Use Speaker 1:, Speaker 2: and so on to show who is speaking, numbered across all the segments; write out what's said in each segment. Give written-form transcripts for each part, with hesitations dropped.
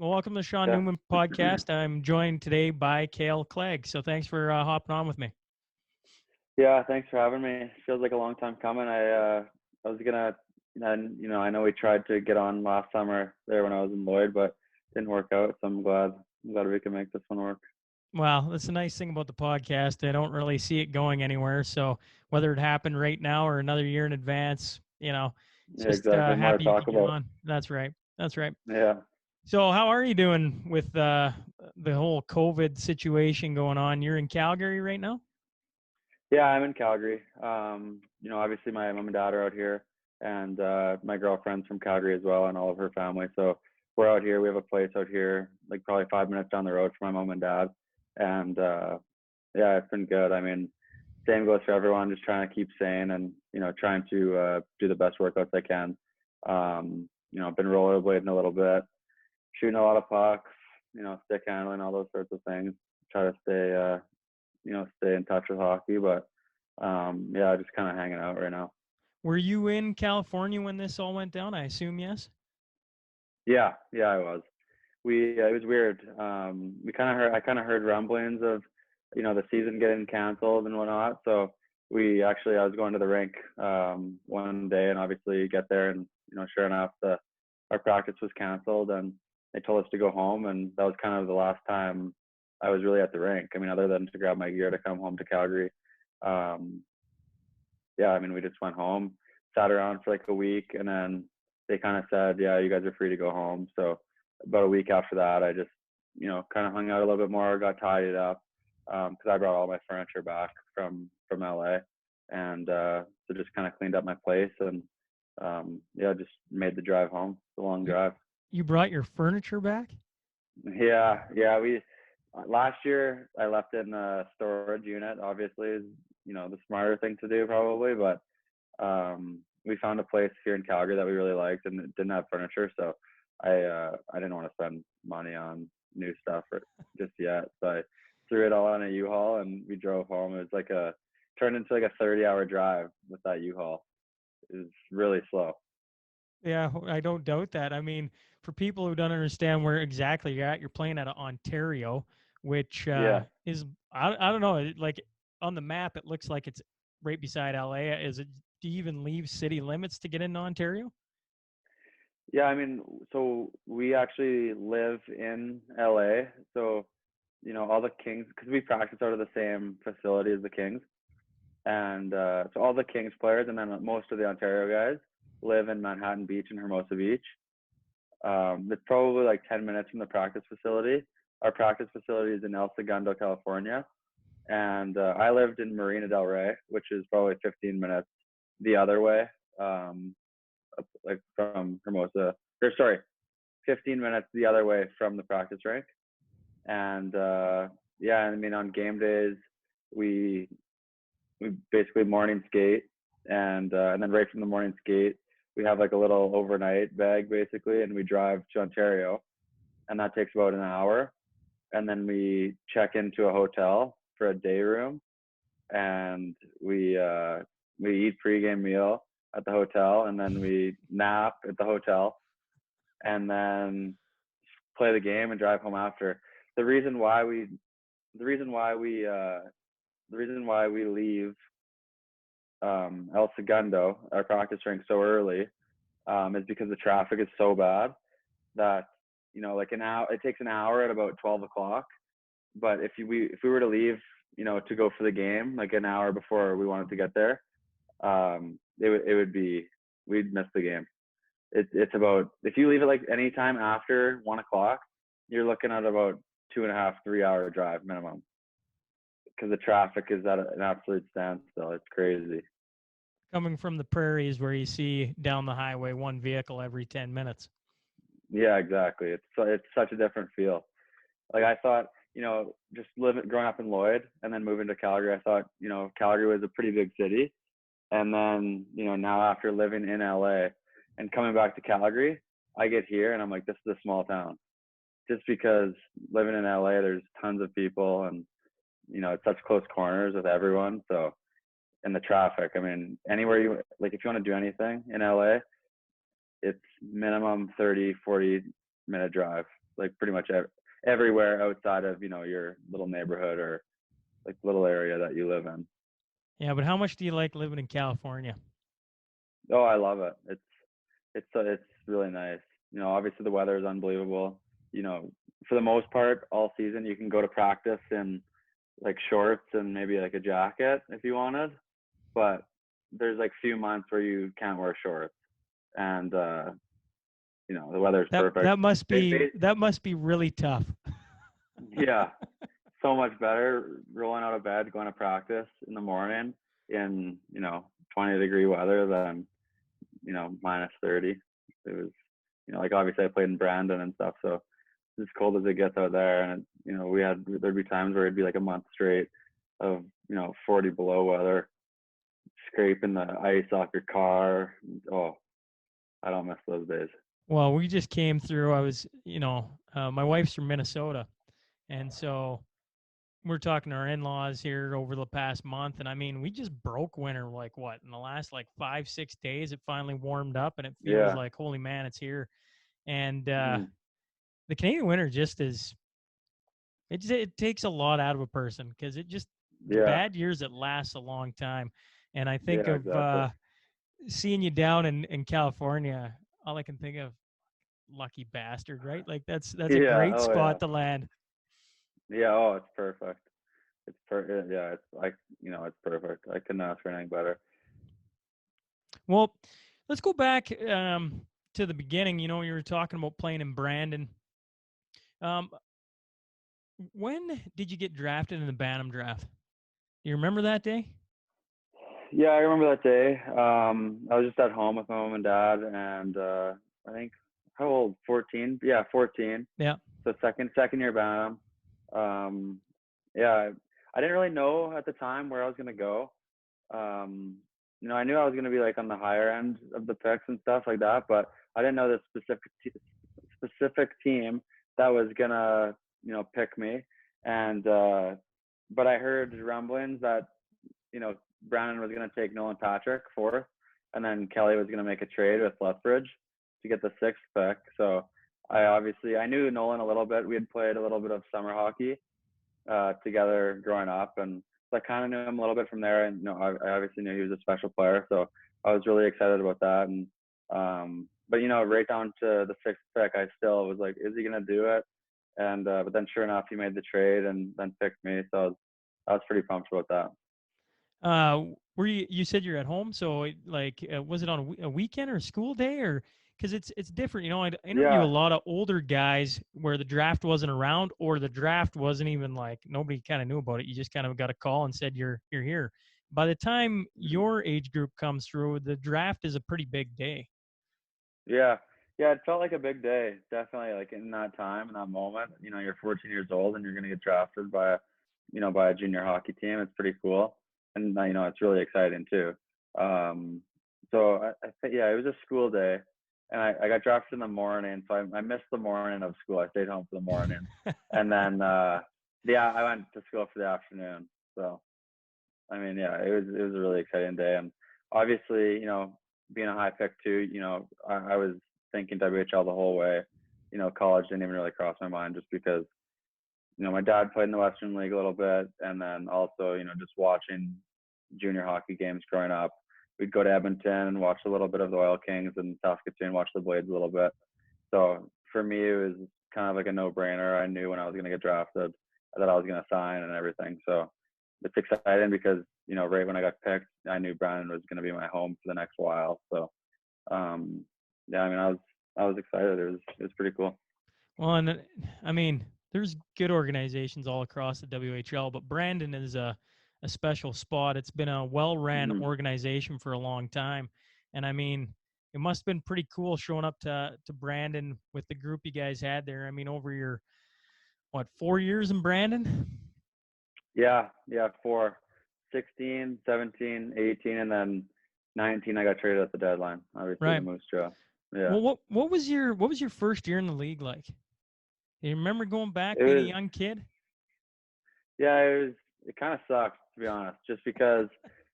Speaker 1: Well, welcome to the Shaun
Speaker 2: Yeah.
Speaker 1: Newman podcast. I'm joined today by Kale Clague. So thanks for hopping on with me.
Speaker 2: Yeah, thanks for having me. Feels like a long time coming. I was gonna, and I know we tried to get on last summer there when I was in Lloyd, but didn't work out. So I'm glad we can make this one work.
Speaker 1: Well, that's the nice thing about the podcast. I don't really see it going anywhere. So whether it happened right now or another year in advance, it's
Speaker 2: Yeah,
Speaker 1: just
Speaker 2: exactly. More to
Speaker 1: happy you
Speaker 2: talk
Speaker 1: could get
Speaker 2: about.
Speaker 1: on. That's right. That's right.
Speaker 2: Yeah.
Speaker 1: So how are you doing with the whole COVID situation going on? You're in Calgary right now?
Speaker 2: Yeah, I'm in Calgary. Obviously my mom and dad are out here, and my girlfriend's from Calgary as well, and all of her family. So we're out here. We have a place out here, like probably 5 minutes down the road from my mom and dad, and yeah, it's been good. I mean, same goes for everyone. Just trying to keep sane and trying to do the best workouts I can. I've been rollerblading a little bit, shooting a lot of pucks, stick handling, all those sorts of things. Try to stay in touch with hockey, but yeah, just kind of hanging out right now.
Speaker 1: Were you in California when this all went down? I assume yes.
Speaker 2: Yeah, I was. It was weird. I kind of heard rumblings of, the season getting canceled and whatnot. So I was going to the rink one day, and obviously get there, and sure enough, our practice was canceled, and they told us to go home, and that was kind of the last time I was really at the rink. I mean, other than to grab my gear to come home to Calgary. Um, yeah, I mean, we just went home, sat around for like a week, and then they kind of said, yeah, you guys are free to go home. So about a week after that, I just, kind of hung out a little bit more, got tidied up, because I brought all my furniture back from LA, and so just kind of cleaned up my place, and yeah, just made the drive home. It's a long
Speaker 1: You
Speaker 2: drive.
Speaker 1: you brought your furniture back?
Speaker 2: Yeah. We last year I left it in a storage unit. Obviously, is the smarter thing to do probably, but we found a place here in Calgary that we really liked, and it didn't have furniture, so I didn't want to spend money on new stuff just yet. So I threw it all on a U-Haul, and we drove home. It was turned into like a 30-hour drive with that U-Haul. It was really slow.
Speaker 1: Yeah, I don't doubt that. I mean, for people who don't understand where exactly you're at, you're playing out of Ontario, which
Speaker 2: Yeah.
Speaker 1: is I don't know, like on the map it looks like it's right beside LA. Is it do you even leave city limits to get into Ontario?
Speaker 2: Yeah, I mean, so we actually live in LA. So, all the Kings, because we practice out of the same facility as the Kings. And so all the Kings players, and then most of the Ontario guys live in Manhattan Beach and Hermosa Beach. It's probably like 10 minutes from the practice facility. Our practice facility is in El Segundo, California. And I lived in Marina Del Rey, which is probably 15 minutes the other way, like from Hermosa, or sorry, 15 minutes the other way from the practice rink. And yeah, I mean, on game days, we we basically morning skate, and then right from the morning skate, we have like a little overnight bag basically, and we drive to Ontario, and that takes about an hour, and then we check into a hotel for a day room, and we eat pregame meal at the hotel, and then we nap at the hotel, and then play the game and drive home after. The reason why we the reason why we the reason why we leave El Segundo, our practice rink, so early, is because the traffic is so bad that like an hour. It takes an hour at about 12 o'clock. But if we were to leave, to go for the game, like an hour before we wanted to get there, it would be we'd miss the game. It's about, if you leave it like any time after 1 o'clock, you're looking at about 2.5, 3 hour drive minimum, because the traffic is at an absolute standstill. It's crazy.
Speaker 1: Coming from the prairies where you see down the highway one vehicle every 10 minutes.
Speaker 2: Yeah, exactly. It's such a different feel. Like I thought, just growing up in Lloyd and then moving to Calgary, I thought, Calgary was a pretty big city. And then, now after living in LA and coming back to Calgary, I get here and I'm like, this is a small town. Just because living in LA, there's tons of people, and, it's such close corners with everyone. So, and the traffic, I mean, anywhere like, if you want to do anything in LA, it's minimum 30, 40 minute drive. like pretty much everywhere outside of, your little neighborhood or like little area that you live in.
Speaker 1: Yeah, but how much do you like living in California?
Speaker 2: Oh, I love it. It's really nice. Obviously the weather is unbelievable. For the most part, all season you can go to practice in like shorts and maybe like a jacket if you wanted, but there's like few months where you can't wear shorts, and the weather's
Speaker 1: That
Speaker 2: perfect.
Speaker 1: that must be that must be really tough.
Speaker 2: Yeah, so much better rolling out of bed, going to practice in the morning in 20-degree weather than minus 30. It was like obviously I played in Brandon and stuff, so it's as cold as it gets out there. And there'd be times where it'd be like a month straight of 40 below weather, scraping the ice off your car. Oh, I don't miss those days.
Speaker 1: Well, we just came through. I was, my wife's from Minnesota, and so we're talking to our in-laws here over the past month, and I mean, we just broke winter like what in the last like 5-6 days. It finally warmed up, and it feels
Speaker 2: Yeah.
Speaker 1: like holy man, it's here. And
Speaker 2: Mm-hmm.
Speaker 1: the Canadian winter just is. It takes a lot out of a person because the
Speaker 2: Yeah.
Speaker 1: bad years it lasts a long time, and I think
Speaker 2: Yeah,
Speaker 1: of
Speaker 2: exactly.
Speaker 1: seeing you down in California. All I can think of, lucky bastard, right? Like that's a
Speaker 2: Yeah.
Speaker 1: great
Speaker 2: Oh, yeah.
Speaker 1: spot to land.
Speaker 2: Yeah. Oh, it's perfect. Yeah. It's like, it's perfect. I couldn't ask for anything better.
Speaker 1: Well, let's go back to the beginning. You were talking about playing in Brandon. Um, when did you get drafted in the Bantam draft? Do you remember that day?
Speaker 2: Yeah, I remember that day. I was just at home with my mom and dad, and I think how old? 14. Yeah, 14.
Speaker 1: Yeah.
Speaker 2: So second year Bantam. Um, yeah, I didn't really know at the time where I was gonna go. Um, I knew I was gonna be like on the higher end of the picks and stuff like that, but I didn't know the specific team that was gonna pick me. And but I heard rumblings that you know Brandon was gonna take Nolan Patrick fourth, and then Kelly was gonna make a trade with Lethbridge to get the sixth pick. So I knew Nolan a little bit. We had played a little bit of summer hockey together growing up, and so I kind of knew him a little bit from there. And I obviously knew he was a special player, so I was really excited about that. And but right down to the sixth pick, I still was like, is he gonna do it? And but then sure enough, he made the trade and then picked me. So I was pretty pumped about that.
Speaker 1: Were you said you're at home, so like was it on a weekend or a school day, or because it's different. I interview a
Speaker 2: Yeah.
Speaker 1: lot of older guys where the draft wasn't around, or the draft wasn't even like nobody kind of knew about it. You just kind of got a call and said you're here. By the time
Speaker 2: Mhm.
Speaker 1: your age group comes through, the draft is a pretty big day.
Speaker 2: Yeah. Yeah, it felt like a big day. Definitely like in that time, in that moment, you're 14 years old and you're going to get drafted by a junior hockey team. It's pretty cool. And, it's really exciting too. Um, so I think, yeah, it was a school day and I got drafted in the morning. So I missed the morning of school. I stayed home for the morning. And then, yeah, I went to school for the afternoon. So, I mean, yeah, it was a really exciting day, and obviously, being a high pick too, I was thinking WHL the whole way. College didn't even really cross my mind just because my dad played in the Western League a little bit, and then also just watching junior hockey games growing up. We'd go to Edmonton and watch a little bit of the Oil Kings, and Saskatoon watch the Blades a little bit. So for me, it was kind of like a no-brainer. I knew when I was going to get drafted that I was going to sign and everything. So it's exciting because right when I got picked, I knew Brandon was going to be my home for the next while. So yeah, I mean, I was excited. It was pretty cool.
Speaker 1: Well, and I mean, there's good organizations all across the WHL, but Brandon is a special spot. It's been a well-ran
Speaker 2: Mm-hmm.
Speaker 1: organization for a long time, and I mean, it must have been pretty cool showing up to Brandon with the group you guys had there. I mean, over your 4 years in Brandon?
Speaker 2: Yeah, for 16, 17, 18, and then 19, I got traded at the deadline. Obviously, the
Speaker 1: Right.
Speaker 2: Moose Jaw. Yeah,
Speaker 1: Well, what was your first year in the league like? Do you remember going back
Speaker 2: it
Speaker 1: being a
Speaker 2: was.
Speaker 1: young kid?
Speaker 2: Yeah, it kind of sucked to be honest, just because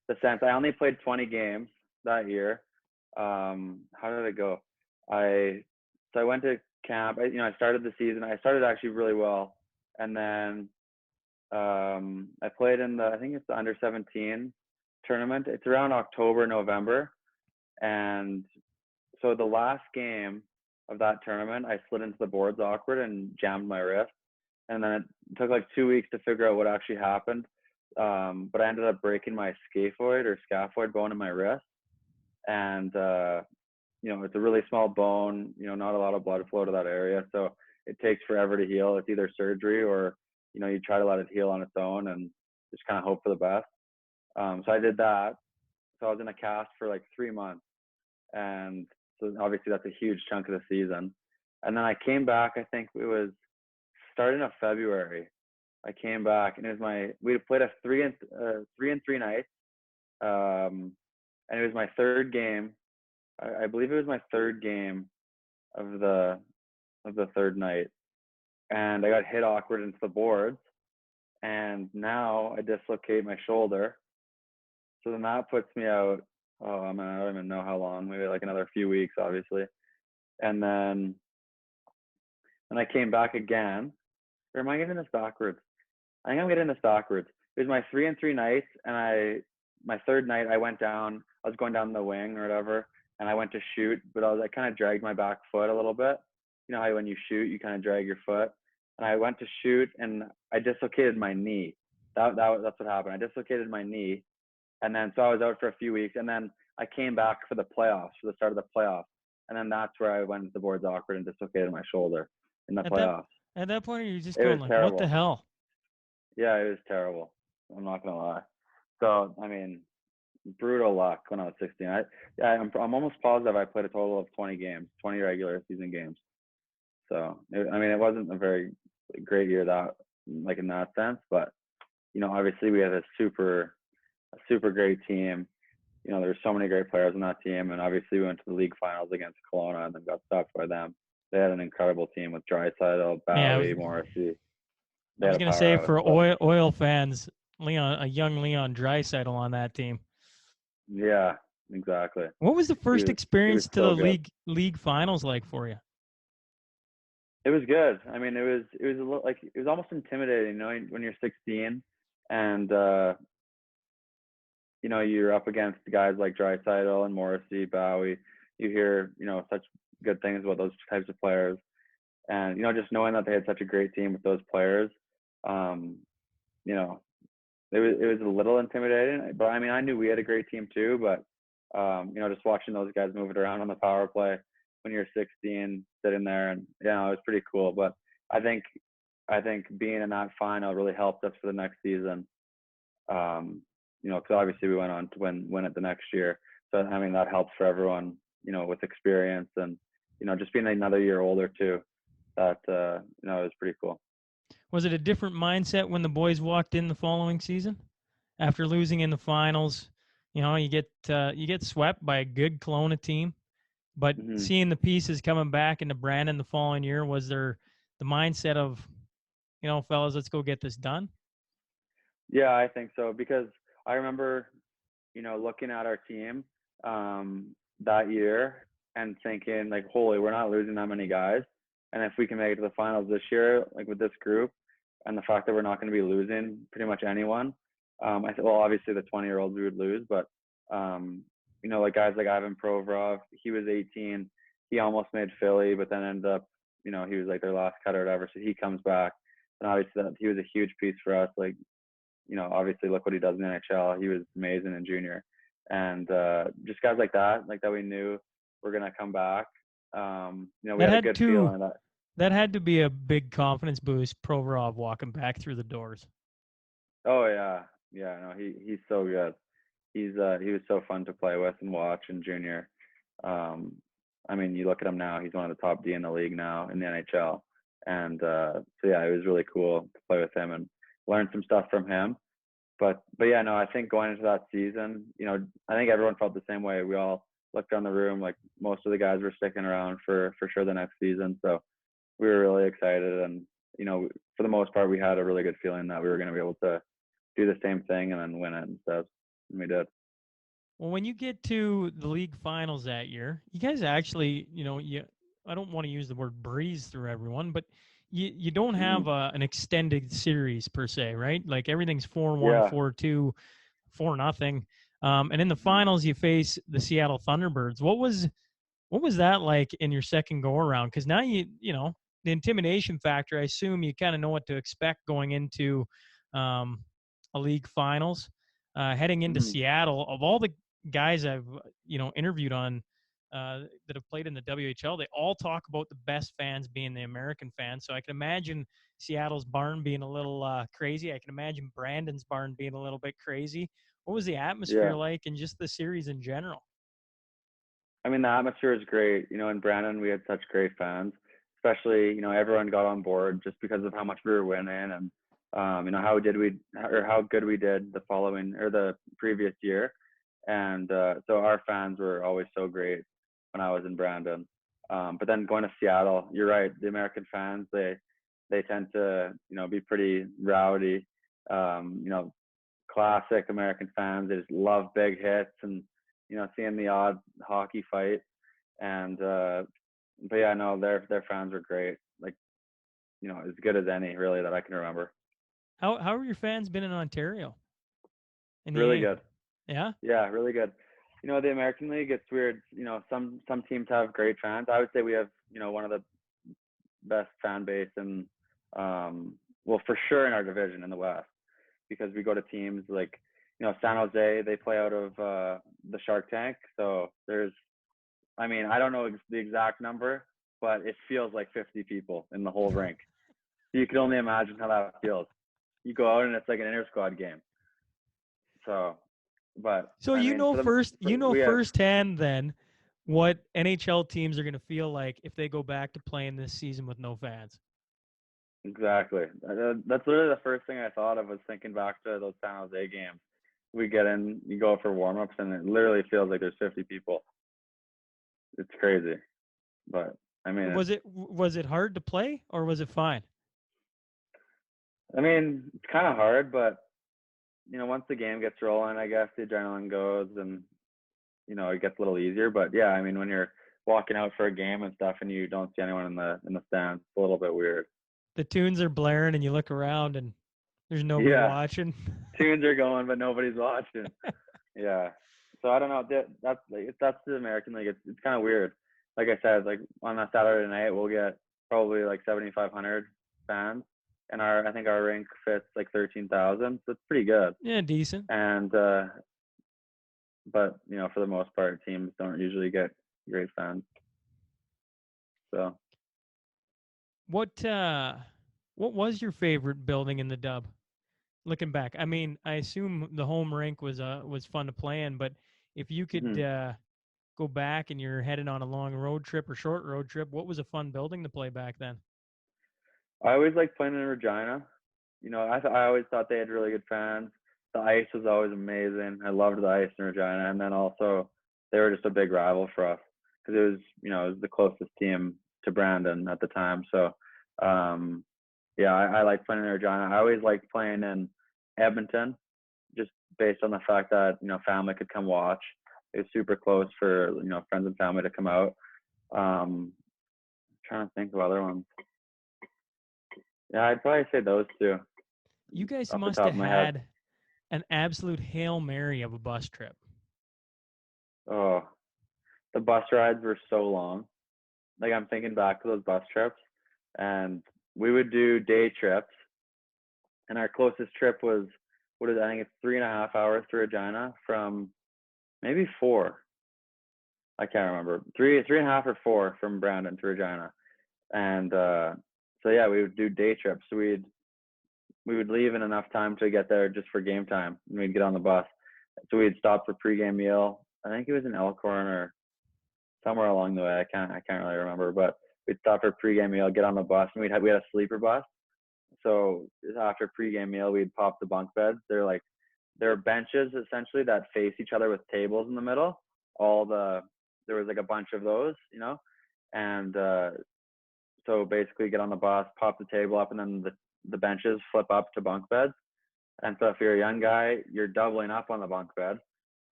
Speaker 2: the sense I only played 20 games that year. How did it go? I So I went to camp. I started the season. I started actually really well, and then I played in I think it's the under 17 tournament. It's around October, November, and so the last game of that tournament, I slid into the boards awkward and jammed my wrist, and then it took like 2 weeks to figure out what actually happened. But I ended up breaking my scaphoid bone in my wrist, and it's a really small bone. Not a lot of blood flow to that area, so it takes forever to heal. It's either surgery or you try to let it heal on its own and just kind of hope for the best. So I did that. So I was in a cast for like 3 months, and so obviously that's a huge chunk of the season. And then I came back. I think it was starting of February. I came back, and we played a 3-and-3 night, and it was my third game. I believe it was my third game of the third night, and I got hit awkward into the boards, and now I dislocate my shoulder. So then that puts me out. Oh man, I don't even know how long. Maybe like another few weeks, obviously. And then I came back again. Or am I getting this backwards? I think I'm getting this backwards. It was my 3-and-3 nights, and my third night I went down. I was going down the wing or whatever, and I went to shoot, but I kind of dragged my back foot a little bit. You know how when you shoot, you kind of drag your foot. And I went to shoot, and I dislocated my knee. That's what happened. I dislocated my knee, and then so I was out for a few weeks, and then I came back for the playoffs, for the start of the playoffs, and then that's where I went to the boards awkward and dislocated my shoulder in the
Speaker 1: At that
Speaker 2: playoffs.
Speaker 1: at that point, you're just
Speaker 2: It was
Speaker 1: going like, what the
Speaker 2: terrible.
Speaker 1: hell?
Speaker 2: Yeah, it was terrible. I'm not gonna lie. So I mean, brutal luck when I was 16. I'm almost positive I played a total of 20 games, 20 regular season games. So it wasn't a very great year in that sense, but obviously we had a super great team. There were so many great players on that team, and obviously we went to the league finals against Kelowna and then got stopped by them. They had an incredible team with Draisaitl,
Speaker 1: Yeah,
Speaker 2: Bowie, Morrissey.
Speaker 1: I
Speaker 2: They had
Speaker 1: was
Speaker 2: a
Speaker 1: gonna say
Speaker 2: powerhouse.
Speaker 1: for
Speaker 2: So
Speaker 1: oil fans, a young Leon Draisaitl on that team.
Speaker 2: yeah, exactly.
Speaker 1: What was the first
Speaker 2: He was
Speaker 1: experience to
Speaker 2: so
Speaker 1: the
Speaker 2: good.
Speaker 1: league finals like for you?
Speaker 2: It was good. I mean, it was a little like it was almost intimidating, when you're 16 and you're up against guys like Draisaitl and Morrissey, Bowie. You hear such good things about those types of players, and just knowing that they had such a great team with those players, um, you know, it was a little intimidating. But I mean, I knew we had a great team too. But just watching those guys move it around on the power play when you're 16, sitting there, and it was pretty cool. But I think being in that final really helped us for the next season. Because obviously we went on to win it the next year. So I mean that helps for everyone, with experience and just being another year older too. That it was pretty cool.
Speaker 1: Was it a different mindset when the boys walked in the following season after losing in the finals? You get swept by a good Kelowna team, but
Speaker 2: Mm-hmm.
Speaker 1: seeing the pieces coming back into Brandon the following year, was there the mindset of, fellas, let's go get this done?
Speaker 2: Yeah, I think so because I remember, looking at our team that year and thinking like, holy, we're not losing that many guys, and if we can make it to the finals this year, like with this group, and the fact that we're not going to be losing pretty much anyone, I said, well, obviously the 20-year-olds we would lose, but like guys like Ivan Provorov, he was 18, he almost made Philly, but then ended up, he was like their last cut or whatever, so he comes back, and obviously he was a huge piece for us, like obviously look what he does in the NHL. He was amazing in junior. And just guys like that we knew were going to come back. We
Speaker 1: That
Speaker 2: had a
Speaker 1: had
Speaker 2: good
Speaker 1: to
Speaker 2: feeling that.
Speaker 1: that had to be a big confidence boost, Provorov walking back through the doors.
Speaker 2: Oh, yeah. Yeah, no, he's so good. He was so fun to play with and watch in junior. I mean, you look at him now, he's one of the top D in the league now in the NHL. And so, yeah, it was really cool to play with him and learn some stuff from him. But yeah, no, I think going into that season, I think everyone felt the same way. We all looked around the room, like most of the guys were sticking around for sure the next season. So we were really excited, and for the most part, we had a really good feeling that we were going to be able to do the same thing and then win it and stuff. And we did.
Speaker 1: Well, when you get to the league finals that year, you guys actually, I don't want to use the word breeze through everyone, but you don't
Speaker 2: Mm-hmm.
Speaker 1: have an extended series per se, right? Like everything's 4-1,
Speaker 2: Yeah.
Speaker 1: 4-2, 4-0. And in the
Speaker 2: Mm-hmm.
Speaker 1: finals, you face the Seattle Thunderbirds. What was that like in your second go around? Because now you know the intimidation factor. I assume you kind of know what to expect going into um, a league finals. Heading into
Speaker 2: Mm-hmm.
Speaker 1: Seattle, of all the guys I've interviewed on that have played in the WHL, they all talk about the best fans being the American fans. So I can imagine Seattle's barn being a little crazy. I can imagine Brandon's barn being a little bit crazy. What was the atmosphere
Speaker 2: Yeah.
Speaker 1: like, and just the series in general?
Speaker 2: I mean, the atmosphere is great. In Brandon, we had such great fans, especially, everyone got on board just because of how much we were winning and, how good we did the following or the previous year. And so our fans were always so great when I was in Brandon. But then going to Seattle, you're right. The American fans, they tend to, be pretty rowdy. Um, you know, Classic American fans. They just love big hits and seeing the odd hockey fight. And but yeah, no, their fans were great. Like as good as any really that I can remember.
Speaker 1: How have your fans been in Ontario in the
Speaker 2: Really
Speaker 1: A?
Speaker 2: good.
Speaker 1: Yeah.
Speaker 2: Yeah, really good. The American League, it's weird. Some teams have great fans. I would say we have one of the best fan base in well for sure in our division in the West because we go to teams like San Jose. They play out of the Shark Tank, so there's I mean I don't know the exact number, but it feels like 50 people in the whole rink. You can only imagine how that feels. You go out and it's like an inter squad game. So, but
Speaker 1: So
Speaker 2: I mean we have
Speaker 1: firsthand then what NHL teams are going to feel like if they go back to playing this season with no fans.
Speaker 2: exactly. That's literally the first thing I thought of was thinking back to those San Jose games. We get in, you go for warm ups, and it literally feels like there's 50 people. It's crazy, but I mean,
Speaker 1: Was it hard to play or was it fine?
Speaker 2: it's kind of hard, but once the game gets rolling, I guess the adrenaline goes, and it gets a little easier. But yeah, I mean, when you're walking out for a game and stuff, and you don't see anyone in the stands, it's a little bit weird.
Speaker 1: The tunes are blaring and you look around and there's nobody
Speaker 2: Yeah,
Speaker 1: watching.
Speaker 2: tunes are going, but nobody's watching. Yeah. So I don't know. That's the American League. It's kind of weird. Like I said, like on a Saturday night, we'll get probably like 7,500 fans, and I think our rink fits like 13,000. So it's pretty good.
Speaker 1: Yeah, decent.
Speaker 2: And but for the most part, teams don't usually get great fans. So
Speaker 1: What uh what was your favorite building in the dub? Looking back. I mean, I assume the home rink was fun to play in, but if you could
Speaker 2: mhm.
Speaker 1: go back and you're headed on a long road trip or short road trip, what was a fun building to play back then?
Speaker 2: I always liked playing in Regina. I always thought they had really good fans. The ice was always amazing. I loved the ice in Regina, and then also they were just a big rival for us because it was the closest team to Brandon at the time. So, yeah, I like playing in Regina. I always liked playing in Edmonton, just based on the fact that family could come watch. It was super close for friends and family to come out. Trying to think of other ones. Yeah, I'd probably say those two
Speaker 1: You guys
Speaker 2: off the
Speaker 1: must
Speaker 2: top
Speaker 1: have
Speaker 2: of my head.
Speaker 1: had an absolute Hail Mary of a bus trip.
Speaker 2: Oh, the bus rides were so long. Like I'm thinking back to those bus trips, and we would do day trips, and our closest trip was what is I think it's 3.5 hours to Regina from maybe four. I can't remember 3.5 or four from Brandon to Regina, and so yeah, we would do day trips. So we would leave in enough time to get there just for game time, and we'd get on the bus. So we'd stop for pregame meal. I think it was in Elkhorn or somewhere along the way. I can't really remember, but we'd stop for pregame meal, get on the bus, and we had a sleeper bus. So after pregame meal, we'd pop the bunk beds. They're benches essentially that face each other with tables in the middle. There was like a bunch of those, and so basically get on the bus, pop the table up, and then the benches flip up to bunk beds. And so if you're a young guy, you're doubling up on the bunk bed,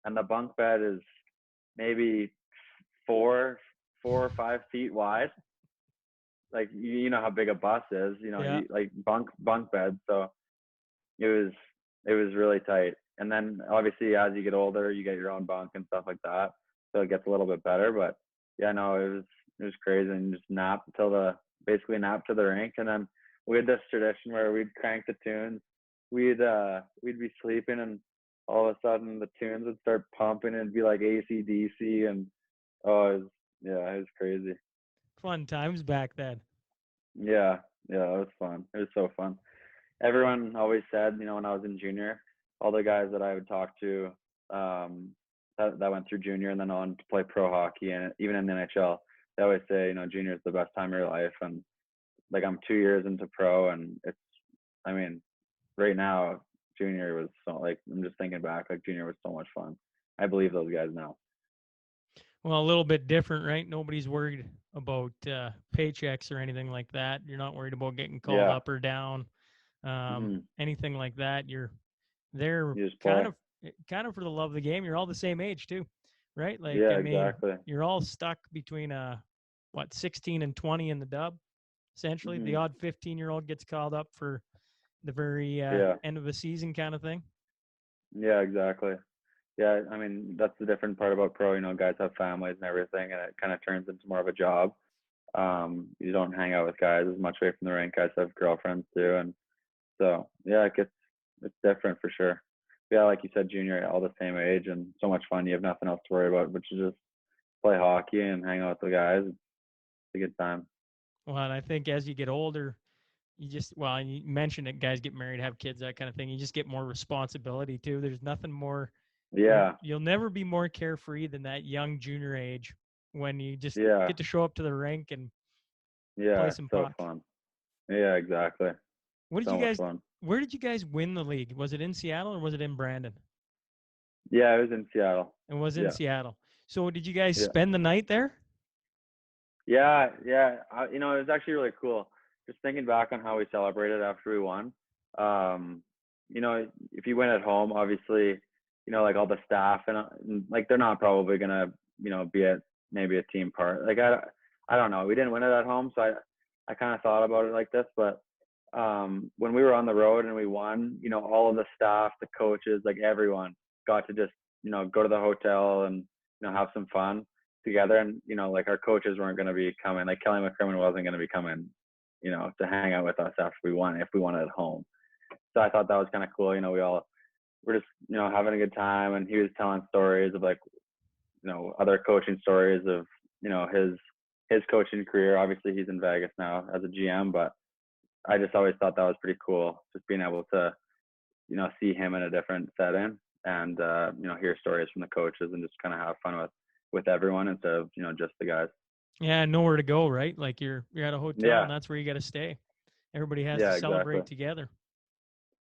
Speaker 2: and the bunk bed is maybe four or 5 feet wide. like you know how big a bus is,
Speaker 1: Yeah.
Speaker 2: like bunk beds. So it was really tight. And then obviously as you get older, you get your own bunk and stuff like that. So it gets a little bit better. But yeah, no, it was crazy, and just basically nap to the rink. And then we had this tradition where we'd crank the tunes. We'd be sleeping, and all of a sudden the tunes would start pumping, and it'd be like AC/DC, and oh, it was crazy.
Speaker 1: Fun times back then.
Speaker 2: Yeah, yeah, it was fun. It was so fun. Everyone always said, when I was in junior, all the guys that I would talk to, that went through junior and then on to play pro hockey and even in the NHL, they always say, junior is the best time of your life. And like I'm 2 years into pro, and I mean, right now, junior was so like I'm just thinking back, like junior was so much fun. I believe those guys now.
Speaker 1: Well, a little bit different, right? Nobody's worried about paychecks or anything like that. You're not worried about getting called
Speaker 2: Yeah.
Speaker 1: up or down,
Speaker 2: Hmm.
Speaker 1: anything like that. You're there
Speaker 2: You just
Speaker 1: kind
Speaker 2: play.
Speaker 1: of for the love of the game. You're all the same age too, right? Like
Speaker 2: Yeah,
Speaker 1: I mean,
Speaker 2: exactly.
Speaker 1: you're all stuck between 16 and 20 in the dub. Essentially, the
Speaker 2: Hmm.
Speaker 1: odd 15-year-old gets called up for the very
Speaker 2: Yeah.
Speaker 1: end of a season kind of thing.
Speaker 2: Yeah, exactly. Yeah, I mean, that's the different part about pro. Guys have families and everything, and it kind of turns into more of a job. You don't hang out with guys as much away from the rink. Guys have girlfriends too, and so yeah, it's different for sure. Yeah, like you said, junior, all the same age, and so much fun. You have nothing else to worry about, but you just play hockey and hang out with the guys. It's a good time.
Speaker 1: Well, and I think as you get older, you just and you mentioned it, guys get married, have kids, that kind of thing. You just get more responsibility too. There's nothing more
Speaker 2: Yeah,
Speaker 1: you'll never be more carefree than that young junior age when you just
Speaker 2: yeah,
Speaker 1: get to show up to the rink and play
Speaker 2: yeah. It's
Speaker 1: some
Speaker 2: so
Speaker 1: puck.
Speaker 2: fun. Yeah, exactly.
Speaker 1: What did you
Speaker 2: So much
Speaker 1: guys
Speaker 2: fun.
Speaker 1: where did you guys win the league? Was it in Seattle or was it in Brandon?
Speaker 2: Yeah, it was in Seattle.
Speaker 1: It was in
Speaker 2: Yeah,
Speaker 1: Seattle. So did you guys
Speaker 2: yeah.
Speaker 1: spend the night there?
Speaker 2: Yeah, yeah. It was actually really cool. Just thinking back on how we celebrated after we won. Um, if you win at home, obviously, like all the staff and like they're not probably gonna, be at maybe a team part. Like I don't know. We didn't win it at home, so I kind of thought about it like this. But when we were on the road and we won, all of the staff, the coaches, like everyone got to just, go to the hotel and have some fun together. And like our coaches weren't going to be coming, like Kelly McCrimmon wasn't going to be coming, to hang out with us after we won, if we won at home. So I thought that was kind of cool. We all were just having a good time, and he was telling stories of like other coaching stories of his coaching career. Obviously he's in Vegas now as a GM, but I just always thought that was pretty cool, just being able to see him in a different setting and hear stories from the coaches and just kind of have fun with everyone instead of just the guys.
Speaker 1: Yeah, nowhere to go, right? Like you're at a hotel
Speaker 2: Yeah,
Speaker 1: and that's where you got to stay. Everybody has to
Speaker 2: yeah, exactly.
Speaker 1: celebrate together.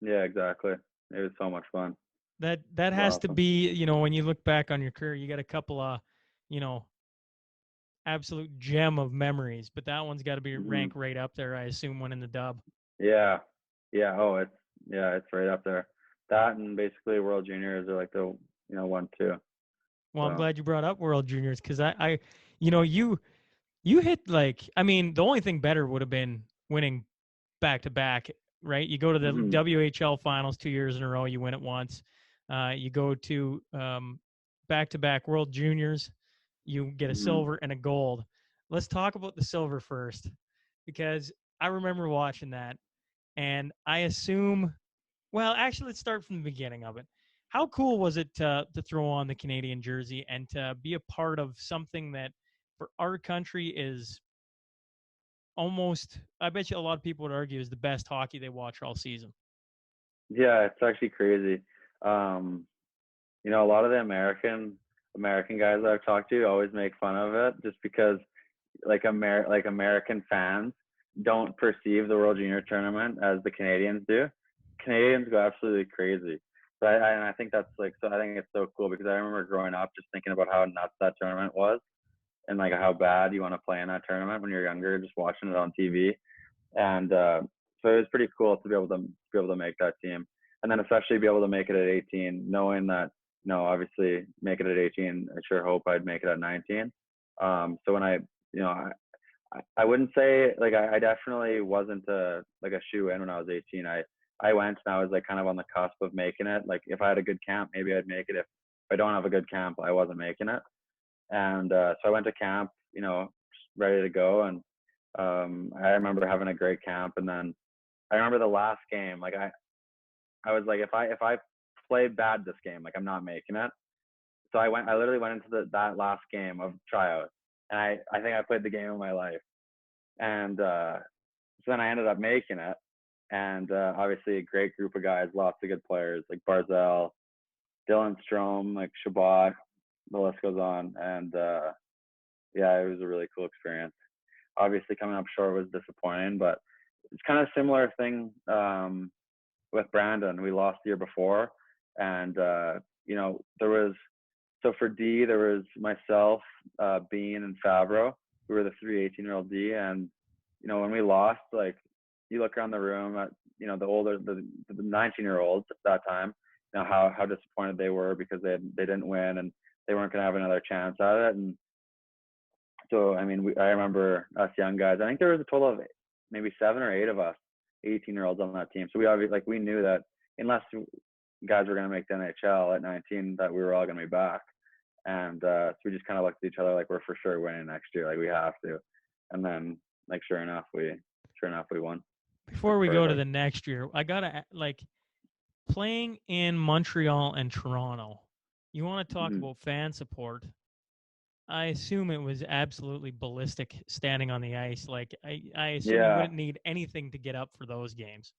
Speaker 2: Yeah, exactly. It was so much fun.
Speaker 1: That
Speaker 2: It
Speaker 1: has
Speaker 2: was
Speaker 1: to
Speaker 2: awesome.
Speaker 1: be, when you look back on your career, you got a couple of, you know, absolute gem of memories, but that one's got to be
Speaker 2: Hmm.
Speaker 1: ranked right up there, I assume, winning the dub.
Speaker 2: Yeah, yeah. Oh, it's right up there. That and basically World Juniors are like the one two.
Speaker 1: Well, I'm
Speaker 2: So.
Speaker 1: glad you brought up World Juniors because you know, you hit like, I mean, the only thing better would have been winning back to back, right? You go to the
Speaker 2: Hmm.
Speaker 1: WHL finals 2 years in a row, you win it once. You go to back to back World Juniors, you get a
Speaker 2: Hmm.
Speaker 1: silver and a gold. Let's talk about the silver first because I remember watching that and I assume, well, actually, let's start from the beginning of it. How cool was it to throw on the Canadian jersey and to be a part of something that for our country is almost, I bet you a lot of people would argue, is the best hockey they watch all season.
Speaker 2: Yeah, it's actually crazy. Um, a lot of the American guys that I've talked to always make fun of it just because like American fans don't perceive the World Junior Tournament as the Canadians do. Canadians go absolutely crazy. And I think that's like so. I think it's so cool because I remember growing up just thinking about how nuts that tournament was and like how bad you want to play in that tournament when you're younger, just watching it on TV. And so it was pretty cool to be able to make that team, and then especially be able to make it at 18, knowing that obviously make it at 18. I sure hope I'd make it at 19. So when I I wouldn't say like I definitely wasn't a like a shoe in when I was 18. I went and I was like kind of on the cusp of making it. Like if I had a good camp, maybe I'd make it. If I don't have a good camp, I wasn't making it. And so I went to camp, ready to go. And I remember having a great camp. And then I remember the last game. Like I was like, if I play bad this game, like I'm not making it. So I literally went into that last game of tryout, and I think I played the game of my life. And so then I ended up making it, and obviously a great group of guys, lots of good players like Barzell, Dylan Strom, like Shabbat, the list goes on. And yeah, it was a really cool experience. Obviously coming up short was disappointing, but it's kind of a similar thing with Brandon. We lost the year before, and there was, so for D, there was myself, Bean, and Favreau. We were the 18-year-old D. And, when we lost, like, you look around the room at, the 19-year-olds at that time, how disappointed they were because they didn't win and they weren't going to have another chance at it. And so, I mean, I remember us young guys, I think there was a total of maybe 7 or 8 of us, 18-year-olds on that team. So we obviously, like, we knew that unless guys were going to make the NHL at 19, that we were all going to be back. And so we just kind of looked at each other like we're for sure winning next year, like we have to. And then, like, sure enough, we won.
Speaker 1: Before we go to the next year, I gotta like playing in Montreal and Toronto. You want to talk about fan support? I assume it was absolutely ballistic standing on the ice. Like I assume you wouldn't need anything to get up for those games.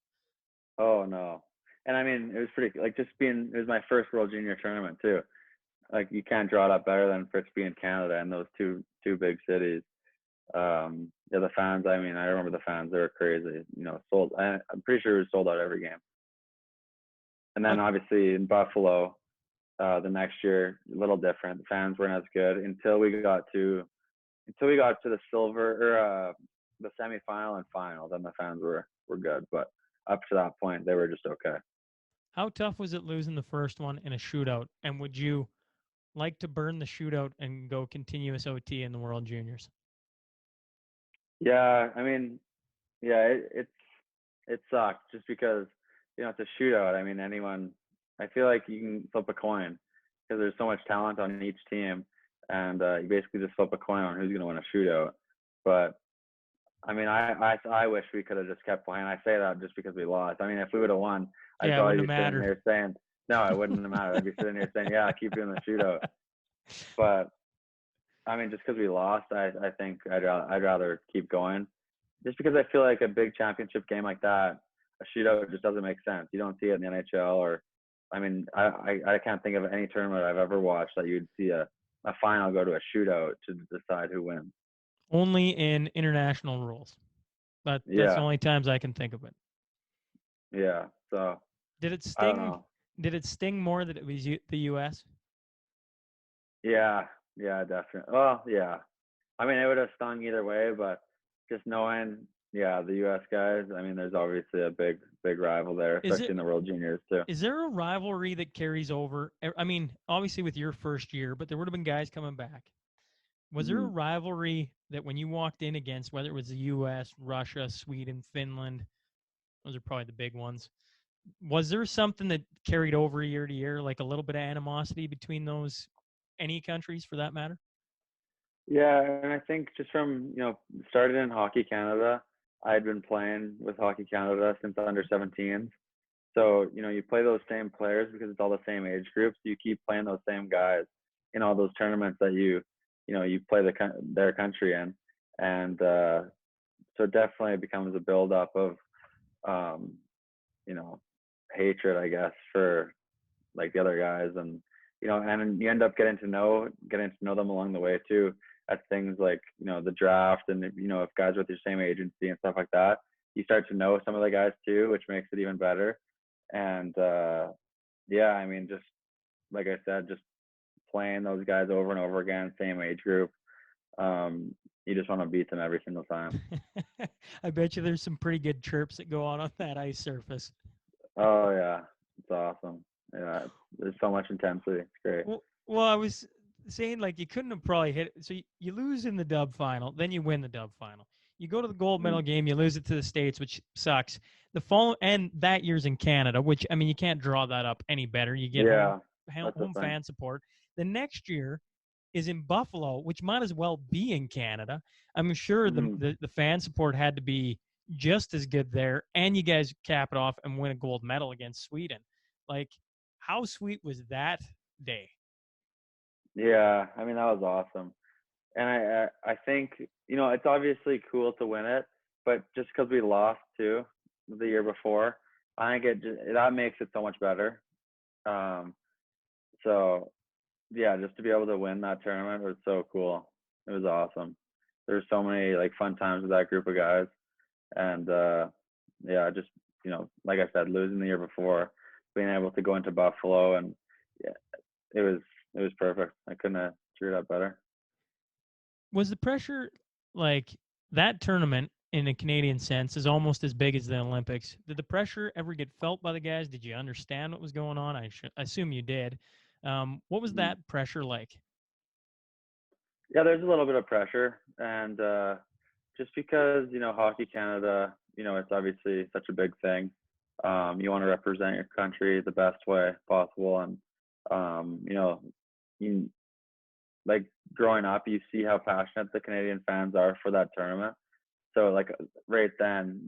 Speaker 2: Oh no. And I mean, it was pretty, like, it was my first World Junior tournament too. Like, you can't draw it up better than for it to be in Canada and those two big cities. Yeah, the fans, I mean, I remember the fans, they were crazy. I'm pretty sure it was sold out every game. And then obviously in Buffalo, the next year, a little different. The fans weren't as good until we got to the silver, or the semifinal and final. Then the fans were good, but up to that point, they were just okay.
Speaker 1: How tough was it losing the first one in a shootout? And would you like to burn the shootout and go continuous OT in the World Juniors?
Speaker 2: Yeah, I mean, yeah, it sucked just because it's a shootout. I mean, I feel like you can flip a coin because there's so much talent on each team, and you basically just flip a coin on who's going to win a shootout. But I mean, I wish we could have just kept playing. I say that just because we lost. I mean, if we would have won, I'd probably be sitting here saying, no, it wouldn't have mattered. I'd be sitting here saying, yeah, keep doing the shootout. But I mean, just because we lost, I think I'd rather keep going. Just because I feel like a big championship game like that, a shootout just doesn't make sense. You don't see it in the NHL, or, I mean, I can't think of any tournament I've ever watched that you'd see a final go to a shootout to decide who wins.
Speaker 1: Only in international rules. That's the only times I can think of it.
Speaker 2: Yeah. So
Speaker 1: did it sting? I don't know. Did it sting more that it was the U.S.?
Speaker 2: Yeah, definitely. Well, yeah. I mean, it would have stung either way, but just knowing, the U.S. guys, I mean, there's obviously a big rival there, especially in the World Juniors too.
Speaker 1: Is there a rivalry that carries over? I mean, obviously with your first year, but there would have been guys coming back. Was there a rivalry that when you walked in against, whether it was the U.S., Russia, Sweden, Finland, those are probably the big ones, was there something that carried over year to year, like a little bit of animosity between any countries for that matter?
Speaker 2: Yeah, and I think just from, started in Hockey Canada, I'd been playing with Hockey Canada since under 17s. So, you play those same players because it's all the same age groups. You keep playing those same guys in all those tournaments that you play their country in. And so definitely it becomes a buildup of, hatred, I guess, for like the other guys. And, and you end up getting to know them along the way too, at things like, the draft, and, if guys are with your same agency and stuff like that, you start to know some of the guys too, which makes it even better. And yeah, I mean, just like I said, just playing those guys over and over again, same age group. You just want to beat them every single time.
Speaker 1: I bet you there's some pretty good chirps that go on that ice surface.
Speaker 2: Oh yeah, it's awesome. Yeah, there's so much intensity. It's great.
Speaker 1: Well, I was saying like you couldn't have probably hit it. So you lose in the dub final, then you win the dub final. You go to the gold medal
Speaker 2: Mm.
Speaker 1: game, you lose it to the States, which sucks. The fall and that year's in Canada, which I mean you can't draw that up any better. You get
Speaker 2: Yeah, that's the
Speaker 1: home
Speaker 2: thing.
Speaker 1: fan support. The next year is in Buffalo, which might as well be in Canada. I'm sure
Speaker 2: Mm.
Speaker 1: the fan support had to be just as good there, and you guys cap it off and win a gold medal against Sweden. Like, how sweet was that day?
Speaker 2: Yeah, I mean that was awesome. And I think it's obviously cool to win it, but just because we lost too the year before, I think that makes it so much better. Um, so yeah, just to be able to win that tournament was so cool. It was awesome. There's so many like fun times with that group of guys, and yeah, just like I said, losing the year before, being able to go into Buffalo, and yeah, it was perfect. I couldn't have screwed up better.
Speaker 1: Was the pressure like that tournament in a Canadian sense is almost as big as the Olympics? Did the pressure ever get felt by the guys? Did you understand what was going on? I assume you did. What was
Speaker 2: Mhm.
Speaker 1: that pressure like?
Speaker 2: Yeah, there's a little bit of pressure, and just because Hockey Canada, it's obviously such a big thing. You want to represent your country the best way possible, and you like growing up, you see how passionate the Canadian fans are for that tournament. So like right then,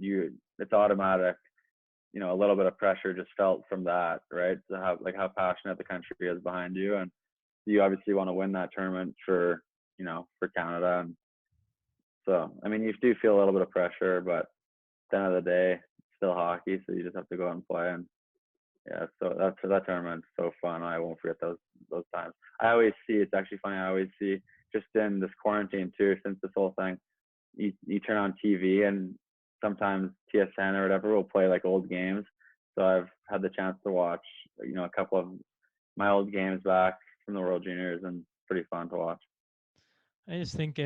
Speaker 2: it's automatic. A little bit of pressure just felt from that, right? To have like how passionate the country is behind you, and you obviously want to win that tournament for Canada. And so, I mean, you do feel a little bit of pressure, but at the end of the day, it's still hockey, so you just have to go out and play. And yeah, so that tournament's so fun. I won't forget those times. I always see, it's actually funny. I always see just in this quarantine too, since this whole thing, you turn on TV and sometimes TSN or whatever will play like old games. So I've had the chance to watch, a couple of my old games back from the World Juniors, and pretty fun to watch.
Speaker 1: I just think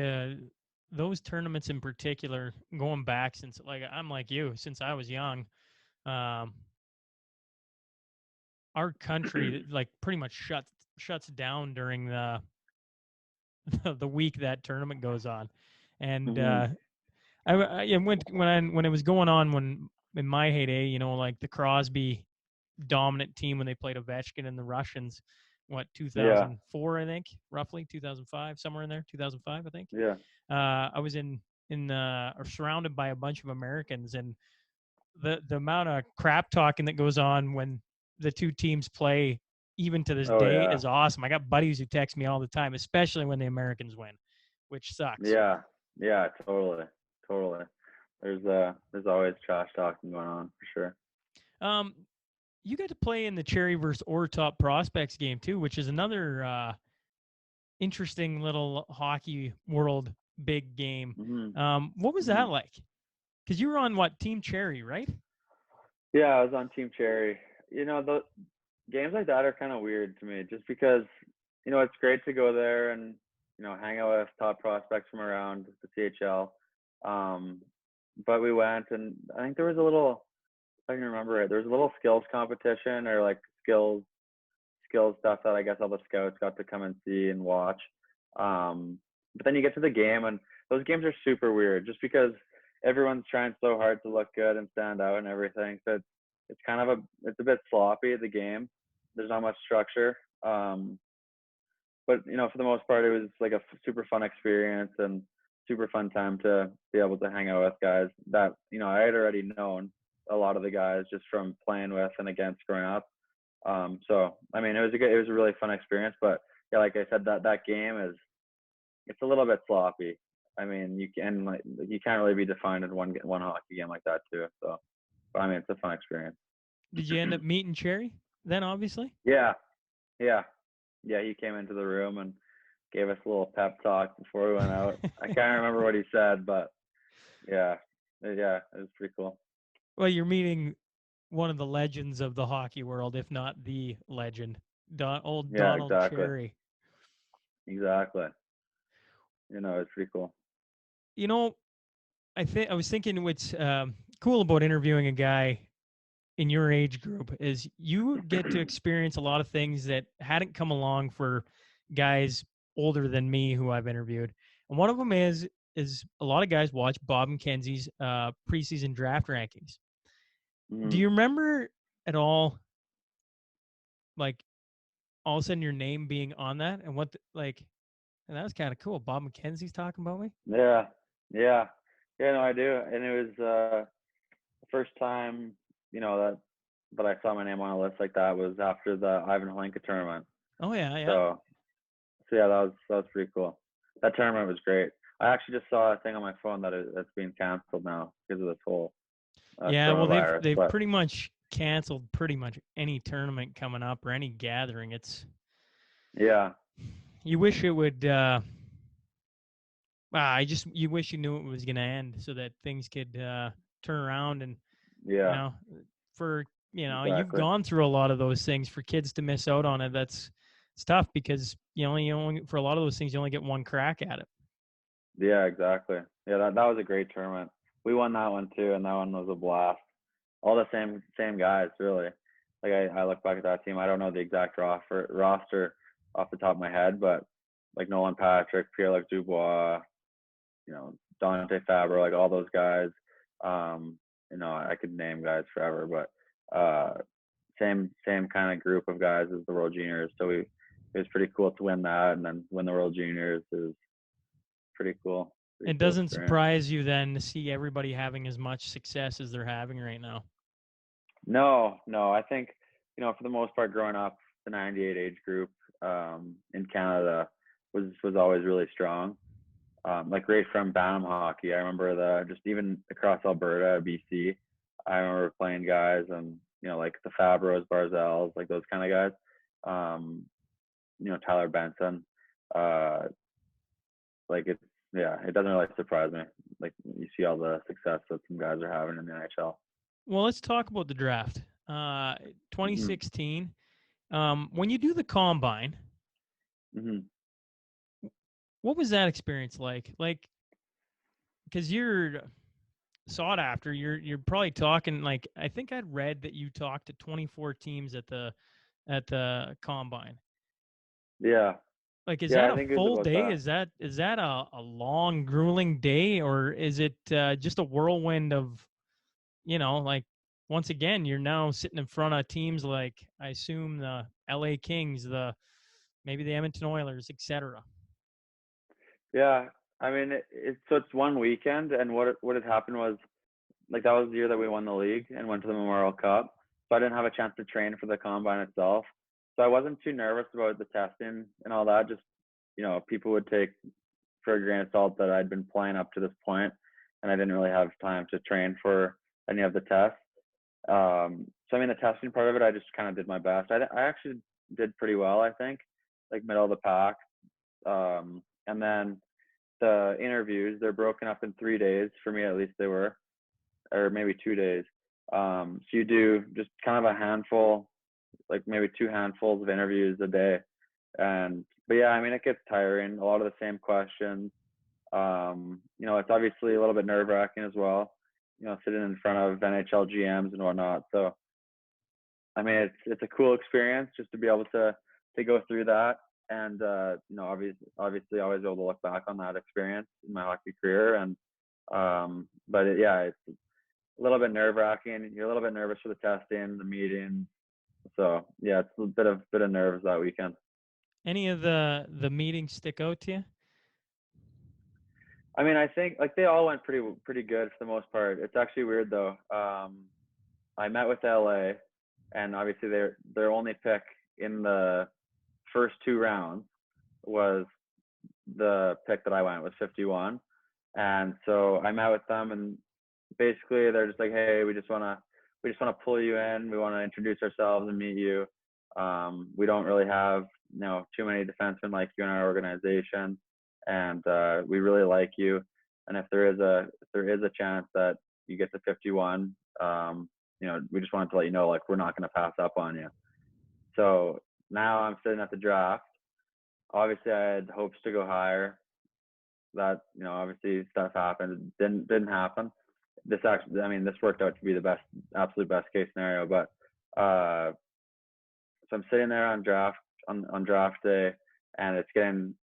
Speaker 1: those tournaments in particular, going back since like I'm like you, since I was young, um, our country like pretty much shuts down during the week that tournament goes on, and
Speaker 2: Hmm.
Speaker 1: I went when it was going on when in my heyday, like the Crosby dominant team when they played Ovechkin and the Russians, what
Speaker 2: Yeah,
Speaker 1: 2004 I think, roughly 2005, somewhere in there, 2005 I think.
Speaker 2: yeah,
Speaker 1: I was in or surrounded by a bunch of Americans, and the amount of crap talking that goes on when the two teams play, even to this
Speaker 2: oh
Speaker 1: day,
Speaker 2: yeah,
Speaker 1: is awesome. I got buddies who text me all the time, especially when the Americans win, which sucks.
Speaker 2: yeah, yeah, totally, totally. There's always trash talking going on for sure.
Speaker 1: Um, you got to play in the Cherry versus Or Top Prospects game too, which is another interesting little hockey world big game.
Speaker 2: Hmm.
Speaker 1: What was
Speaker 2: Hmm.
Speaker 1: that like? Because you were on what Team Cherry, right?
Speaker 2: Yeah, I was on Team Cherry. The games like that are kind of weird to me, just because it's great to go there and hang out with top prospects from around the CHL. Um, but we went, and I think there was a little, if I can remember it, there was a little skills competition or like skills stuff that I guess all the scouts got to come and see and watch. But then you get to the game, and those games are super weird, just because everyone's trying so hard to look good and stand out and everything. So it's kind of it's a bit sloppy, the game. There's not much structure. But for the most part, it was like a super fun experience and super fun time to be able to hang out with guys that I had already known a lot of the guys just from playing with and against growing up. So I mean, it was a really fun experience. But yeah, like I said, that game it's a little bit sloppy. I mean, you can't really be defined in one hockey game like that too. So, but I mean, it's a fun experience.
Speaker 1: Did you end up meeting Cherry then? Obviously.
Speaker 2: Yeah, yeah, yeah. He came into the room and gave us a little pep talk before we went out. I can't remember what he said, but yeah, yeah, it was pretty cool.
Speaker 1: Well, you're meeting one of the legends of the hockey world, if not the legend, old
Speaker 2: Yeah,
Speaker 1: Donald
Speaker 2: exactly,
Speaker 1: Cherry.
Speaker 2: exactly. It's pretty cool.
Speaker 1: You know, I was thinking what's cool about interviewing a guy in your age group is you get to experience a lot of things that hadn't come along for guys older than me who I've interviewed, and one of them is a lot of guys watch Bob McKenzie's preseason draft rankings. Do
Speaker 2: Mhm.
Speaker 1: you remember at all, like, all of a sudden your name being on that, and and that was kind of cool. Bob McKenzie's talking about me.
Speaker 2: Yeah. Yeah. Yeah, no, I do. And it was the first time, that I saw my name on a list like that was after the Ivan Holinka tournament.
Speaker 1: Oh yeah, yeah.
Speaker 2: So yeah, that was pretty cool. That tournament was great. I actually just saw a thing on my phone that it's being canceled now because of this whole
Speaker 1: Yeah, well,
Speaker 2: coronavirus.
Speaker 1: they've
Speaker 2: But
Speaker 1: pretty much canceled pretty much any tournament coming up or any gathering. It's
Speaker 2: yeah,
Speaker 1: you wish it would. You wish you knew it was going to end so that things could turn around and you
Speaker 2: yeah,
Speaker 1: know, for you've
Speaker 2: exactly.
Speaker 1: gone through a lot of those things. For kids to miss out on it, it's tough because you only for a lot of those things you only get one crack at it.
Speaker 2: Yeah, exactly. Yeah, that was a great tournament. We won that one too, and that one was a blast. All the same guys, really. Like I look back at that team. I don't know the exact roster off the top of my head, but like Nolan Patrick, Pierre-Luc Dubois, Dante Fabro, like all those guys. Um, I could name guys forever, but same kind of group of guys as the World Juniors. So it was pretty cool to win that, and then win the World Juniors is pretty cool. Pretty
Speaker 1: It
Speaker 2: cool
Speaker 1: doesn't
Speaker 2: experience.
Speaker 1: surprise you then to see everybody having as much success as they're having right now.
Speaker 2: No, no, I think for the most part, growing up, the '98 age group in Canada was always really strong. Like right from Bantam hockey, I remember just even across Alberta, BC, I remember playing guys and like the Fabros, Barzels, like those kind of guys. Tyler Benson. Uh, like it doesn't really surprise me. Like you see all the success that some guys are having in the NHL.
Speaker 1: Well, let's talk about the draft.
Speaker 2: Hmm.
Speaker 1: 2016. When you do the combine,
Speaker 2: Hmm.
Speaker 1: what was that experience like? Like, because you're sought after, you're probably talking like I think I'd read that you talked to 24 teams at the combine.
Speaker 2: Yeah,
Speaker 1: Like, is
Speaker 2: yeah,
Speaker 1: that
Speaker 2: I
Speaker 1: a
Speaker 2: think it was
Speaker 1: full
Speaker 2: about
Speaker 1: day?
Speaker 2: that.
Speaker 1: Is that a long, grueling day, or is it just a whirlwind of, like once again, you're now sitting in front of teams like I assume the L.A. Kings, the maybe the Edmonton Oilers, etc.
Speaker 2: Yeah, I mean, it's one weekend, and what had happened was like that was the year that we won the league and went to the Memorial Cup. So I didn't have a chance to train for the combine itself. So I wasn't too nervous about the testing and all that. Just people would take for a grain of salt that I'd been playing up to this point, and I didn't really have time to train for any of the tests. So I mean, the testing part of it, I just kind of did my best. I actually did pretty well, I think, like middle of the pack. And then the interviews, they're broken up in 3 days for me, at least they were, or maybe 2 days. So you do just kind of a handful, like maybe two handfuls of interviews a day. But yeah, I mean, it gets tiring. A lot of the same questions. It's obviously a little bit nerve wracking as well, sitting in front of NHL GMs and whatnot. So, I mean, it's a cool experience just to be able to go through that. And, obviously always able to look back on that experience in my hockey career. And, yeah, it's a little bit nerve wracking. You're a little bit nervous for the testing, the meeting. So yeah, it's a bit of nerves that weekend.
Speaker 1: Any of the meetings stick out to you?
Speaker 2: I mean, I think like they all went pretty good for the most part. It's actually weird though. I met with LA, and obviously their only pick in the first two rounds was the pick that I went with 51. And so I met with them, and basically they're just like, hey, we just wanna pull you in. We want to introduce ourselves and meet you. We don't really have too many defensemen like you in our organization, and we really like you. And if there is a chance that you get to 51, we just wanted to let you know, like, we're not going to pass up on you. So now I'm sitting at the draft. Obviously, I had hopes to go higher. That obviously stuff happened. Didn't happen. This worked out to be the absolute best case scenario. But so I'm sitting there on draft day, and it's getting,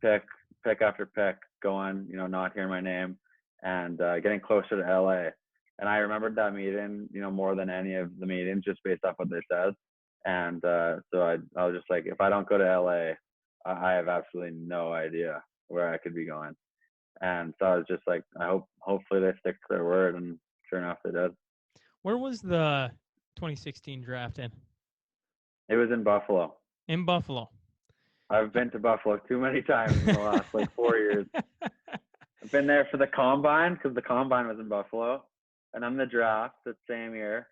Speaker 2: pick after pick going, not hearing my name, and getting closer to LA. And I remembered that meeting, more than any of the meetings, just based off what they said. And so I was just like, if I don't go to LA, I have absolutely no idea where I could be going. And so I was just like, hopefully they stick to their word, and sure enough, they did.
Speaker 1: Where was the 2016 draft in?
Speaker 2: It was in Buffalo.
Speaker 1: In Buffalo.
Speaker 2: I've been to Buffalo too many times in the last 4 years. I've been there for the combine, because the combine was in Buffalo, and then the draft that same year,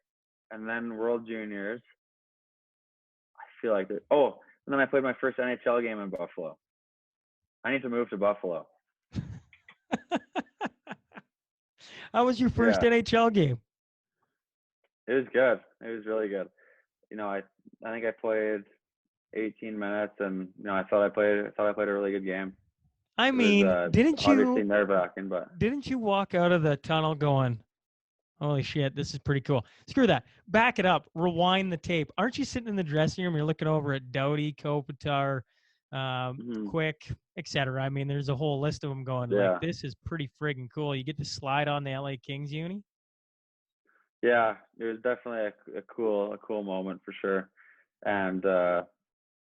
Speaker 2: and then World Juniors. I feel like it. Oh, and then I played my first NHL game in Buffalo. I need to move to Buffalo.
Speaker 1: How was your first
Speaker 2: Yeah,
Speaker 1: NHL game?
Speaker 2: it was good. It was really good. I think I played 18 minutes, and I thought I played a really good game.
Speaker 1: I
Speaker 2: It was
Speaker 1: mean,
Speaker 2: obviously nerve-wracking, but
Speaker 1: didn't you walk out of the tunnel going, holy shit, this is pretty cool? Screw that. Back it up. Rewind the tape. Aren't you sitting in the dressing room? You're looking over at Doughty, Kopitar, Quick, etc. I mean, there's a whole list of them going, like,
Speaker 2: yeah,
Speaker 1: this is pretty friggin' cool. You get to slide on the L.A. Kings uni.
Speaker 2: yeah, it was definitely a cool moment for sure. And I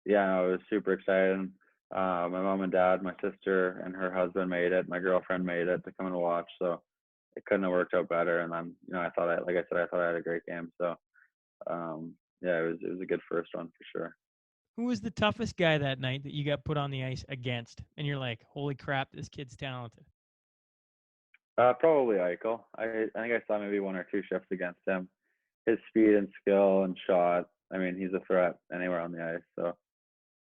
Speaker 2: was super excited. My mom and dad, my sister and her husband made it. My girlfriend made it to come and watch. So it couldn't have worked out better. And then, I thought like I said, I thought I had a great game. So it was a good first one for sure.
Speaker 1: Who was the toughest guy that night that you got put on the ice against? And you're like, holy crap, this kid's talented.
Speaker 2: Probably Eichel. I think I saw maybe one or two shifts against him. His speed and skill and shot. I mean, he's a threat anywhere on the ice. So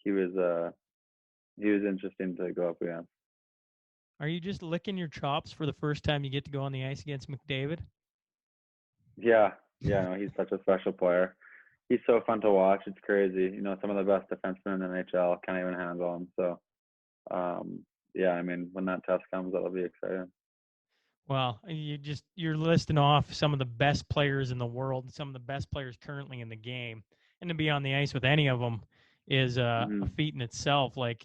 Speaker 2: he was interesting to go up against.
Speaker 1: Are you just licking your chops for the first time you get to go on the ice against McDavid?
Speaker 2: Yeah, no, he's such a special player. He's so fun to watch. It's crazy. Some of the best defensemen in the NHL can't even handle him. So, I mean, when that test comes, that'll be exciting.
Speaker 1: Well, you're listing off some of the best players in the world, some of the best players currently in the game, and to be on the ice with any of them is a feat in itself. Like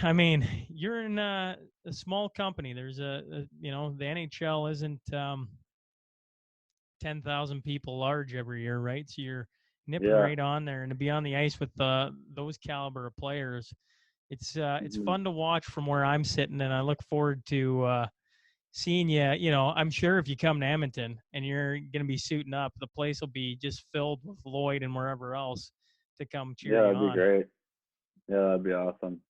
Speaker 1: I mean, you're in a small company. There's the NHL isn't 10,000 people large every year, right? So you're nipping
Speaker 2: Yeah.
Speaker 1: right on there, and to be on the ice with those caliber of players, it's fun to watch from where I'm sitting, and I look forward to seeing you. I'm sure if you come to Edmonton and you're going to be suiting up, the place will be just filled with Lloyd and wherever else to come cheer
Speaker 2: Yeah,
Speaker 1: you
Speaker 2: that'd be
Speaker 1: on.
Speaker 2: great. Yeah, that'd be awesome.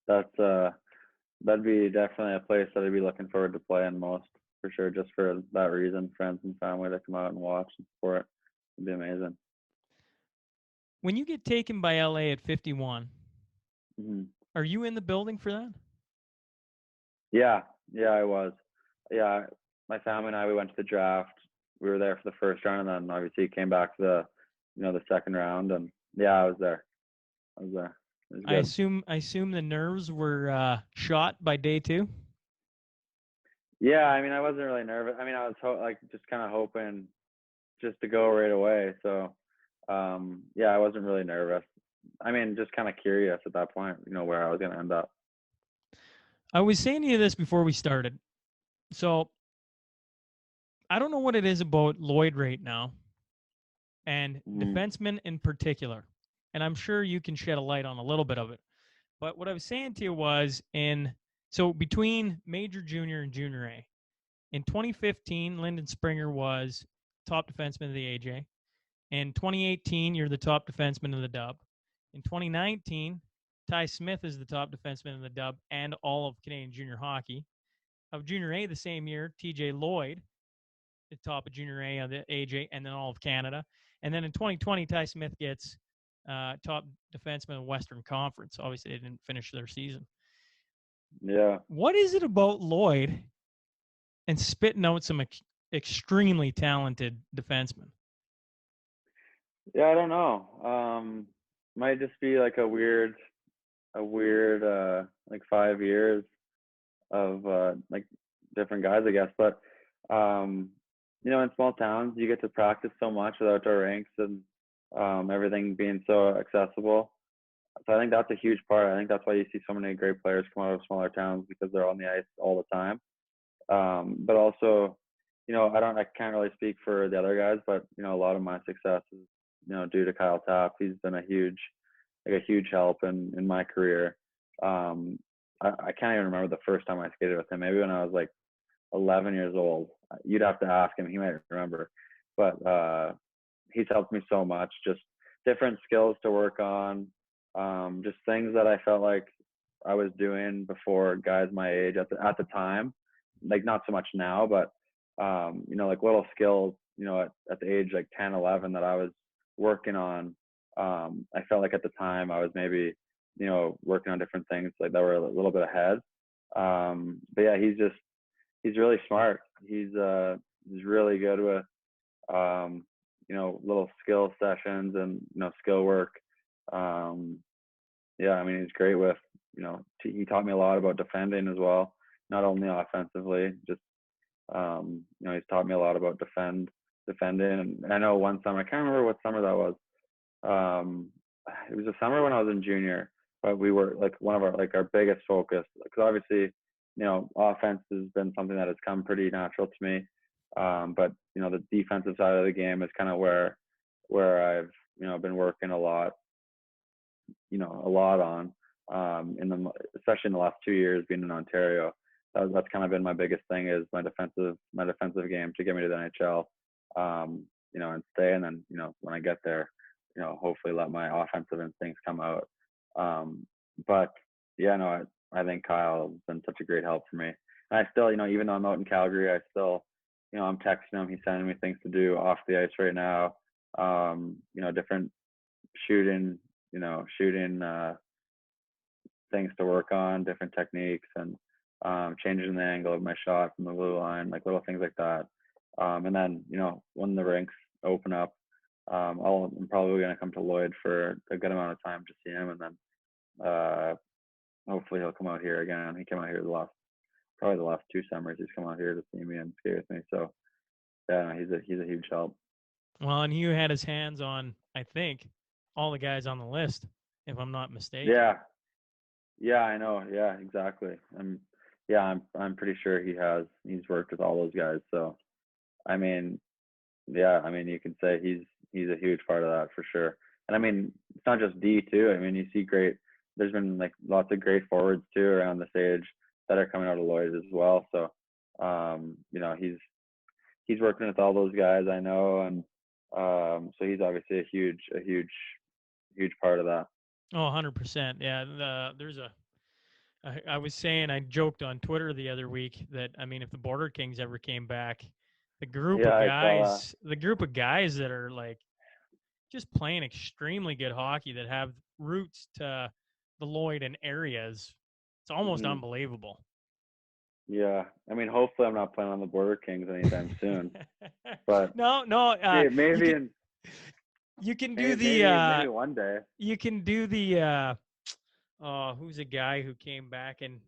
Speaker 2: That'd be definitely a place that I'd be looking forward to playing most, for sure, just for that reason. Friends and family to come out and watch and support. It'd be amazing.
Speaker 1: When you get taken by LA at 51, are you in the building for that?
Speaker 2: Yeah, I was. Yeah, my family and I, we went to the draft. We were there for the first round, and then obviously came back to the second round. And yeah, I was there. It was good.
Speaker 1: I assume the nerves were shot by day 2.
Speaker 2: Yeah, I mean, I wasn't really nervous. I mean, I was just kind of hoping just to go right away. So, I wasn't really nervous. I mean, just kind of curious at that point, where I was going to end up.
Speaker 1: I was saying to you this before we started. So I don't know what it is about Lloyd right now and defensemen in particular. And I'm sure you can shed a light on a little bit of it. But what I was saying to you was so between major, junior, and junior A, in 2015, Lyndon Springer was top defenseman of the AJ. In 2018, you're the top defenseman of the Dub. In 2019, Ty Smith is the top defenseman of the Dub and all of Canadian junior hockey. Of junior A the same year, TJ Lloyd, the top of junior A of the AJ, and then all of Canada. And then in 2020, Ty Smith gets top defenseman of the Western Conference. Obviously, they didn't finish their season.
Speaker 2: Yeah.
Speaker 1: What is it about Lloyd and spitting out some extremely talented defensemen?
Speaker 2: Yeah, I don't know. Might just be like a weird 5 years of different guys, I guess. But in small towns, you get to practice so much with outdoor rinks and everything being so accessible. So I think that's a huge part. I think that's why you see so many great players come out of smaller towns, because they're on the ice all the time. But also, I can't really speak for the other guys, but a lot of my success is due to Kyle Tapp. He's been a huge help in my career. I can't even remember the first time I skated with him. Maybe when I was like 11 years old. You'd have to ask him. He might remember. But he's helped me so much. Just different skills to work on. Just things that I felt like I was doing before guys my age at the time. Like not so much now, but like little skills, at the age like 10, 11 that I was working on. I felt like at the time I was maybe, working on different things like that were a little bit ahead. But yeah, he's really smart. He's really good with little skill sessions and skill work. Yeah, I mean he's great with he taught me a lot about defending as well, not only offensively. Just he's taught me a lot about defending. And I know one summer, I can't remember what summer that was. It was a summer when I was in junior, but we were like one of our biggest focus, because obviously offense has been something that has come pretty natural to me. But the defensive side of the game is kind of where I've been working a lot on, especially in the last 2 years being in Ontario. That's kind of been my biggest thing, is my defensive game to get me to the NHL, and stay. And then when I get there, hopefully let my offensive instincts come out. But yeah, no, I think Kyle has been such a great help for me. And I still, even though I'm out in Calgary, I still, I'm texting him. He's sending me things to do off the ice right now. Different shooting things to work on, different techniques, and changing the angle of my shot from the blue line, like little things like that. And then, when the rinks open up, I'm probably going to come to Lloyd for a good amount of time to see him. And then hopefully he'll come out here again. He came out here probably the last 2 summers. He's come out here to see me and skate with me. So yeah, he's a huge help.
Speaker 1: Well, and Hugh had his hands on, I think, all the guys on the list, if I'm not mistaken.
Speaker 2: Yeah, I know. Yeah, exactly. I'm pretty sure he's worked with all those guys. So, I mean, yeah, I mean, you can say he's a huge part of that for sure. And I mean, it's not just D too. I mean, you see there's been like lots of great forwards too around this age that are coming out of Lloyd as well. So, he's working with all those guys, I know. And so he's obviously a huge part of that.
Speaker 1: Oh, 100%. Yeah. I was saying, I joked on Twitter the other week that, I mean, if the Border Kings ever came back, the group of guys that are like just playing extremely good hockey, that have roots to the Lloyd and areas, it's almost unbelievable.
Speaker 2: Yeah, I mean, hopefully I'm not playing on the Border Kings anytime soon. But
Speaker 1: no,
Speaker 2: maybe
Speaker 1: you can do
Speaker 2: maybe one day.
Speaker 1: You can do the who's a guy who came back and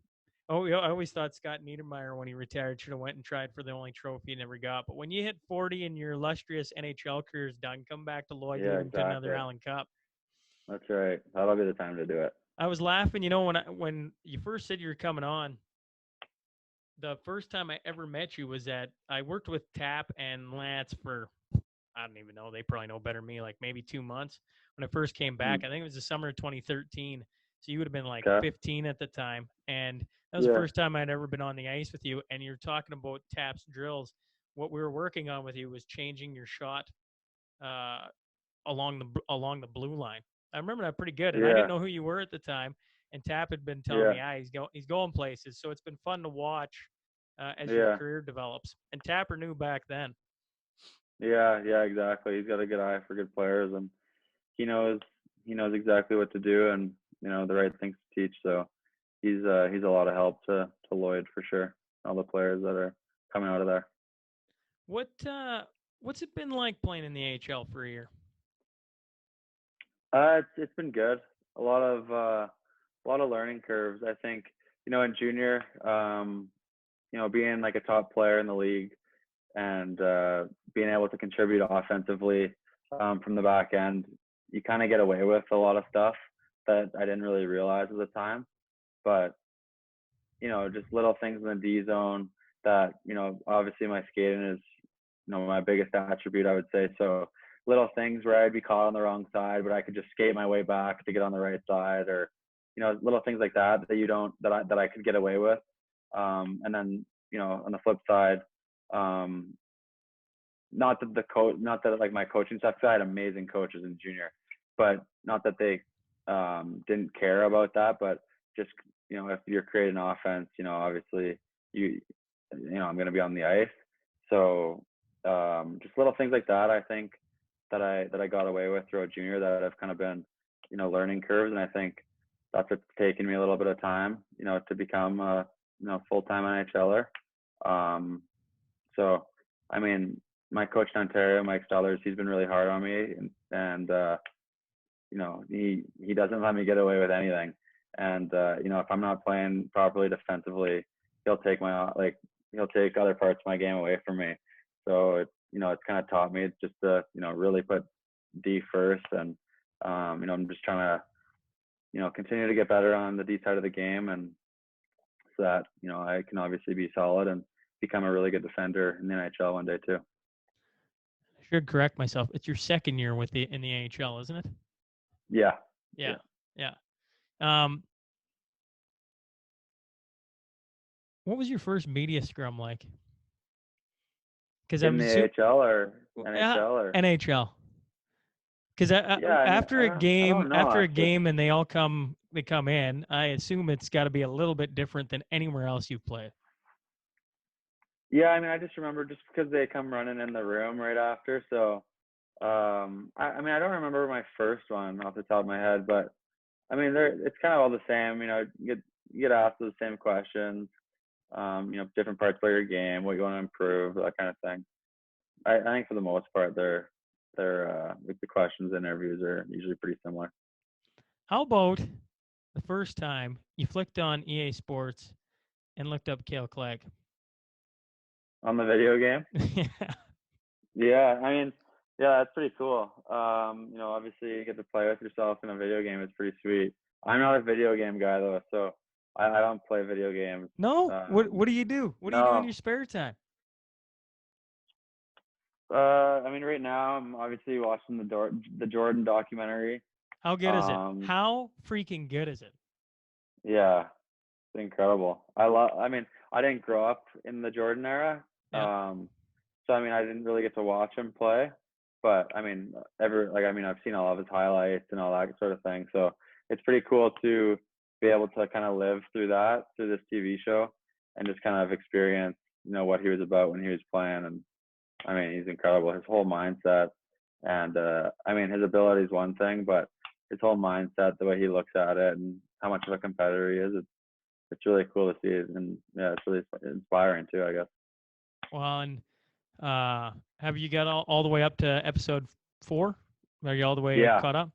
Speaker 1: I always thought Scott Niedermayer, when he retired, should have went and tried for the only trophy he never got. But when you hit 40 and your illustrious NHL career is done, come back to Lloyd,
Speaker 2: Yeah,
Speaker 1: exactly. To another Allen Cup.
Speaker 2: That's right. That'll be the time to do it.
Speaker 1: I was laughing, when you first said you were coming on. The first time I ever met you was I worked with Tapp and Lance for, I don't even know, they probably know better than me, like maybe 2 months when I first came back. I think it was the summer of 2013. So you would have been like 15 at the time. And that was the first time I'd ever been on the ice with you. And you're talking about Tapp's drills. What we were working on with you was changing your shot along the blue line. I remember that pretty good. And I didn't know who you were at the time. And Tapp had been telling me, he's going places. So it's been fun to watch as your career develops. And Tapper knew back then.
Speaker 2: Yeah, exactly. He's got a good eye for good players, and he knows exactly what to do, and the right things to teach. So he's a lot of help to Lloyd for sure. All the players that are coming out of there.
Speaker 1: What's it been like playing in the AHL for a year?
Speaker 2: It's been good. A lot of learning curves. I think in junior, being like a top player in the league and being able to contribute offensively from the back end, you kind of get away with a lot of stuff. that I didn't really realize at the time. But, just little things in the D zone that, obviously my skating is, my biggest attribute, I would say. So little things where I'd be caught on the wrong side, but I could just skate my way back to get on the right side, or, little things like that that I could get away with. And then, on the flip side, not that like my coaching stuff, 'cause I had amazing coaches in junior, but not that they didn't care about that, but just, if you're creating offense, obviously I'm going to be on the ice. So just little things like that, I think that I got away with throughout junior that have kind of been, learning curves. And I think that's what's taken me a little bit of time, to become a, full-time NHLer. So, I mean, my coach in Ontario, Mike Stollers, he's been really hard on me, and he doesn't let me get away with anything. And if I'm not playing properly defensively, he'll take other parts of my game away from me. So it's kind of taught me just to really put D first, and I'm just trying to continue to get better on the D side of the game, and so that I can obviously be solid and become a really good defender in the NHL one day too.
Speaker 1: I should correct myself. It's your second year in the NHL, isn't it?
Speaker 2: Yeah.
Speaker 1: Yeah. What was your first media scrum like? Because
Speaker 2: in the AHL or NHL or
Speaker 1: NHL. Because after a
Speaker 2: I
Speaker 1: game,
Speaker 2: don't know, actually.
Speaker 1: and they come in, I assume it's got to be a little bit different than anywhere else you've played.
Speaker 2: Yeah, I mean, I just remember just because they come running in the room right after. So, I don't remember my first one off the top of my head, but I mean, it's kind of all the same. You get asked the same questions. Different parts of your game, what you want to improve, that kind of thing. I think for the most part, they're like the questions and interviews are usually pretty similar.
Speaker 1: How about the first time you flicked on EA Sports and looked up Kale Clague?
Speaker 2: On the video game?
Speaker 1: Yeah.
Speaker 2: Yeah, I mean, yeah, that's pretty cool. Obviously you get to play with yourself in a video game. It's pretty sweet. I'm not a video game guy though, so I don't play video games.
Speaker 1: No? What do you do? What do you do in your spare time?
Speaker 2: I mean, right now I'm obviously watching the Jordan documentary.
Speaker 1: How good is it? How freaking good is it?
Speaker 2: Yeah, it's incredible. I mean, I didn't grow up in the Jordan era.
Speaker 1: Yeah.
Speaker 2: So I mean, I didn't really get to watch him play, but I mean, I've seen all of his highlights and all that sort of thing. So it's pretty cool to be able to kind of live through this TV show, and just kind of experience, what he was about when he was playing. And I mean, he's incredible. His whole mindset, and I mean, his ability is one thing, but his whole mindset, the way he looks at it, and how much of a competitor he is, it's really cool to see it. And yeah, it's really inspiring too, I guess.
Speaker 1: Well, and have you got all the way up to episode 4? Are you all the way caught up?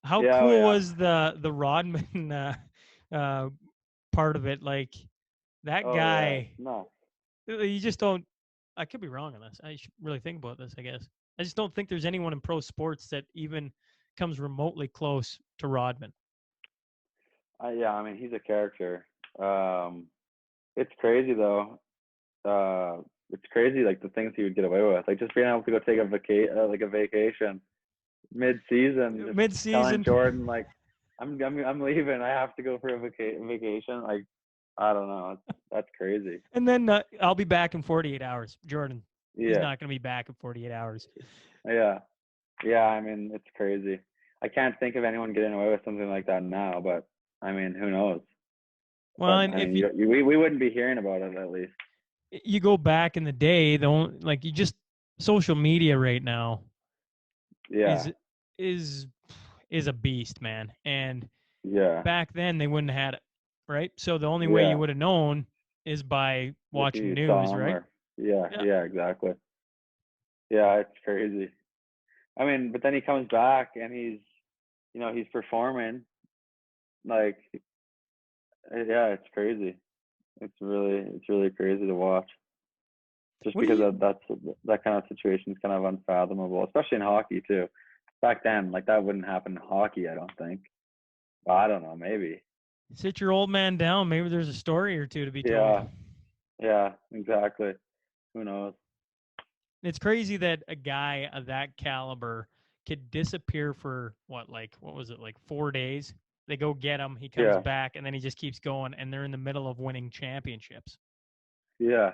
Speaker 1: How cool was the Rodman part of it? Like that guy.
Speaker 2: Yeah. No.
Speaker 1: You just don't. I could be wrong on this. I should really think about this, I guess. I just don't think there's anyone in pro sports that even comes remotely close to Rodman.
Speaker 2: Yeah, I mean, he's a character. It's crazy though. It's crazy, like the things he would get away with, like just being able to go take a vacation mid-season, just telling Jordan like, I'm leaving. I have to go for a vacation. Like, I don't know. That's crazy.
Speaker 1: And then I'll be back in 48 hours. Jordan is not going to be back in 48 hours.
Speaker 2: Yeah. Yeah, I mean, it's crazy. I can't think of anyone getting away with something like that now, but I mean, who knows?
Speaker 1: Well,
Speaker 2: but,
Speaker 1: and
Speaker 2: we wouldn't be hearing about it, at least.
Speaker 1: You go back in the day, social media right now is a beast, man. And back then they wouldn't have had it, right? So the only way you would have known is by watching news, right?
Speaker 2: Yeah, exactly. Yeah, it's crazy. I mean, but then he comes back and he's performing. Like, yeah, it's crazy. It's really crazy to watch. Just because that kind of situation is kind of unfathomable, especially in hockey too. Back then, like that wouldn't happen in hockey, I don't think. I don't know, maybe.
Speaker 1: Sit your old man down. Maybe there's a story or two to be told.
Speaker 2: Yeah, yeah, exactly. Who knows?
Speaker 1: It's crazy that a guy of that caliber could disappear for what was it, like 4 days? They go get him, he comes
Speaker 2: Yeah,
Speaker 1: back, and then he just keeps going, and they're in the middle of winning championships.
Speaker 2: yeah.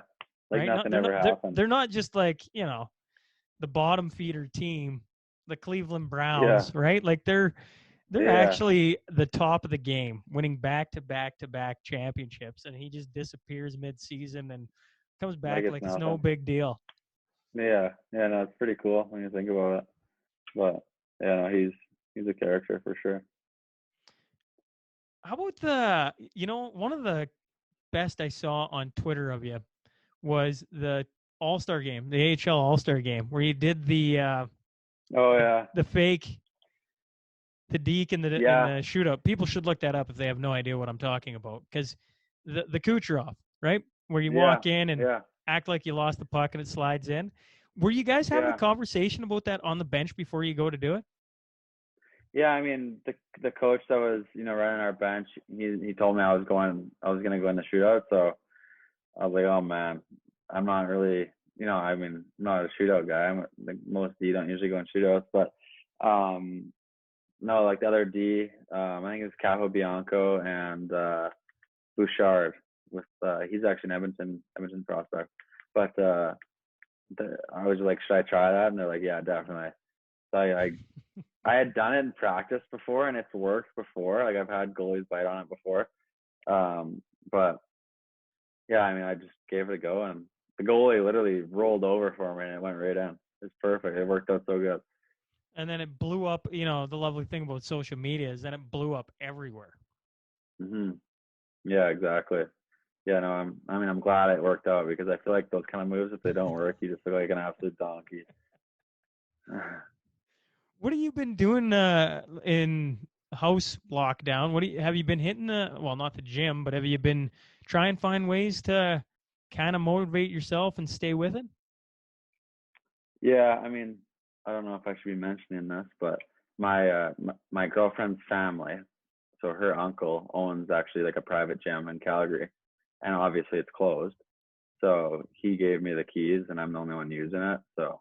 Speaker 2: Like
Speaker 1: Right?
Speaker 2: nothing ever happened.
Speaker 1: They're not just like, the bottom feeder team, the Cleveland
Speaker 2: Yeah,
Speaker 1: Browns, right? Like they're
Speaker 2: yeah.
Speaker 1: actually the top of the game, winning back to back to back championships, and he just disappears mid-season and comes
Speaker 2: Like
Speaker 1: back
Speaker 2: it's
Speaker 1: like it's no
Speaker 2: nothing.
Speaker 1: big deal.
Speaker 2: Yeah, yeah. No, it's pretty cool when you think about it. But yeah, no, he's a character for sure.
Speaker 1: How about one of the best I saw on Twitter of you was the All-Star game, the AHL All-Star game, where you did
Speaker 2: Oh
Speaker 1: the,
Speaker 2: yeah,
Speaker 1: the fake, the deke in
Speaker 2: yeah,
Speaker 1: the shootout. People should look that up if they have no idea what I'm talking about, because the Kucherov, right, where you
Speaker 2: yeah,
Speaker 1: walk in and
Speaker 2: yeah,
Speaker 1: act like you lost the puck and it slides in. Were you guys having a
Speaker 2: yeah,
Speaker 1: conversation about that on the bench before you go to do it?
Speaker 2: yeah. I mean, the coach that was running our bench, he told me I was gonna go in the shootout. So I was like, oh man, I'm not really, I mean, I'm not a shootout guy. I'm like most D don't usually go in shootouts, but um, no, like the other D, I think it's Capo Bianco and Bouchard. With he's actually an Edmonton prospect, but I was like, should I try that? And they're like, yeah, definitely. So I had done it in practice before, and it's worked before. Like I've had goalies bite on it before, but yeah, I mean, I just gave it a go, and the goalie literally rolled over for me, and it went right in. It's perfect. It worked out so good.
Speaker 1: And then it blew up. The lovely thing about social media is then it blew up everywhere.
Speaker 2: Yeah, exactly. Yeah, no, I'm glad it worked out because I feel like those kind of moves, if they don't work, you just look like an absolute donkey.
Speaker 1: What have you been doing in house lockdown? Have you been hitting well, not the gym, but have you been trying to find ways to kind of motivate yourself and stay with it?
Speaker 2: Yeah, I mean, I don't know if I should be mentioning this, but my girlfriend's family, so her uncle owns actually like a private gym in Calgary, and obviously it's closed. So he gave me the keys, and I'm the only one using it. So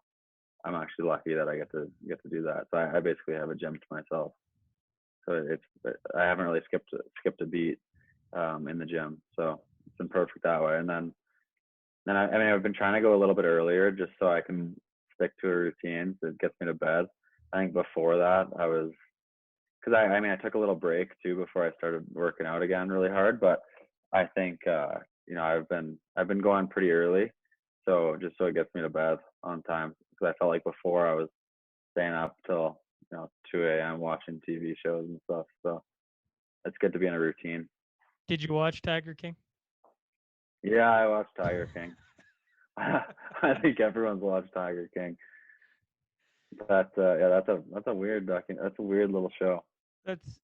Speaker 2: I'm actually lucky that I get to do that. So I basically have a gym to myself. So I haven't really skipped a beat in the gym. So it's been perfect that way. And then I mean I've been trying to go a little bit earlier just so I can stick to a routine that gets me to bed. I think before that I was because I mean I took a little break too before I started working out again really hard, but I think I've been going pretty early, so just so it gets me to bed on time because I felt like before I was staying up till 2 a.m. watching TV shows and stuff. So it's good to be in a routine.
Speaker 1: Did you watch Tiger King?
Speaker 2: Yeah, I watched Tiger King. I think everyone's watched Tiger King. Yeah, that's a weird that's a weird little show.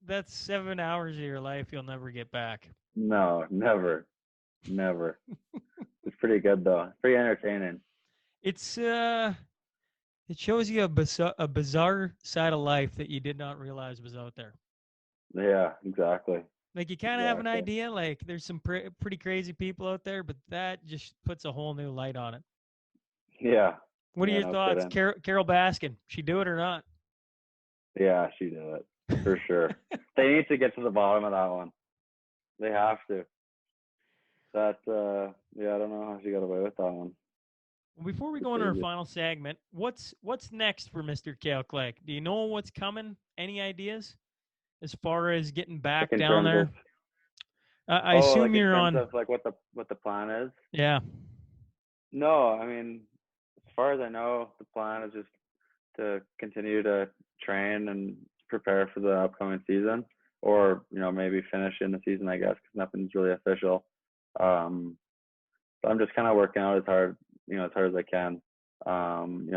Speaker 1: That's 7 hours of your life you'll never get back.
Speaker 2: No, never, never. It's pretty good though. It's pretty entertaining.
Speaker 1: It's it shows you a bizarre side of life that you did not realize was out there.
Speaker 2: Yeah, exactly,
Speaker 1: Like you kind of have an
Speaker 2: exactly.
Speaker 1: idea, like there's some pretty crazy people out there, but that just puts a whole new light on it.
Speaker 2: Yeah,
Speaker 1: What are
Speaker 2: yeah,
Speaker 1: your
Speaker 2: no
Speaker 1: thoughts,
Speaker 2: kidding.
Speaker 1: Carol Baskin? She do it or not?
Speaker 2: Yeah, she did it for sure. They need to get to the bottom of that one. They have to. That yeah, I don't know how she got away with that one.
Speaker 1: Well, before we
Speaker 2: It's
Speaker 1: go into our
Speaker 2: crazy.
Speaker 1: final segment, what's next for Mr. Kale Clague? Do you know what's coming? Any ideas as far as getting
Speaker 2: Like
Speaker 1: back
Speaker 2: in
Speaker 1: down
Speaker 2: terms of
Speaker 1: there? I
Speaker 2: oh,
Speaker 1: assume
Speaker 2: like in
Speaker 1: you're
Speaker 2: terms
Speaker 1: on.
Speaker 2: of like what the plan is.
Speaker 1: Yeah.
Speaker 2: No, I mean, as far as I know, the plan is just to continue to train and prepare for the upcoming season, or maybe finish in the season, I guess, because nothing's really official. Um, so I'm just kind of working out as hard as I can.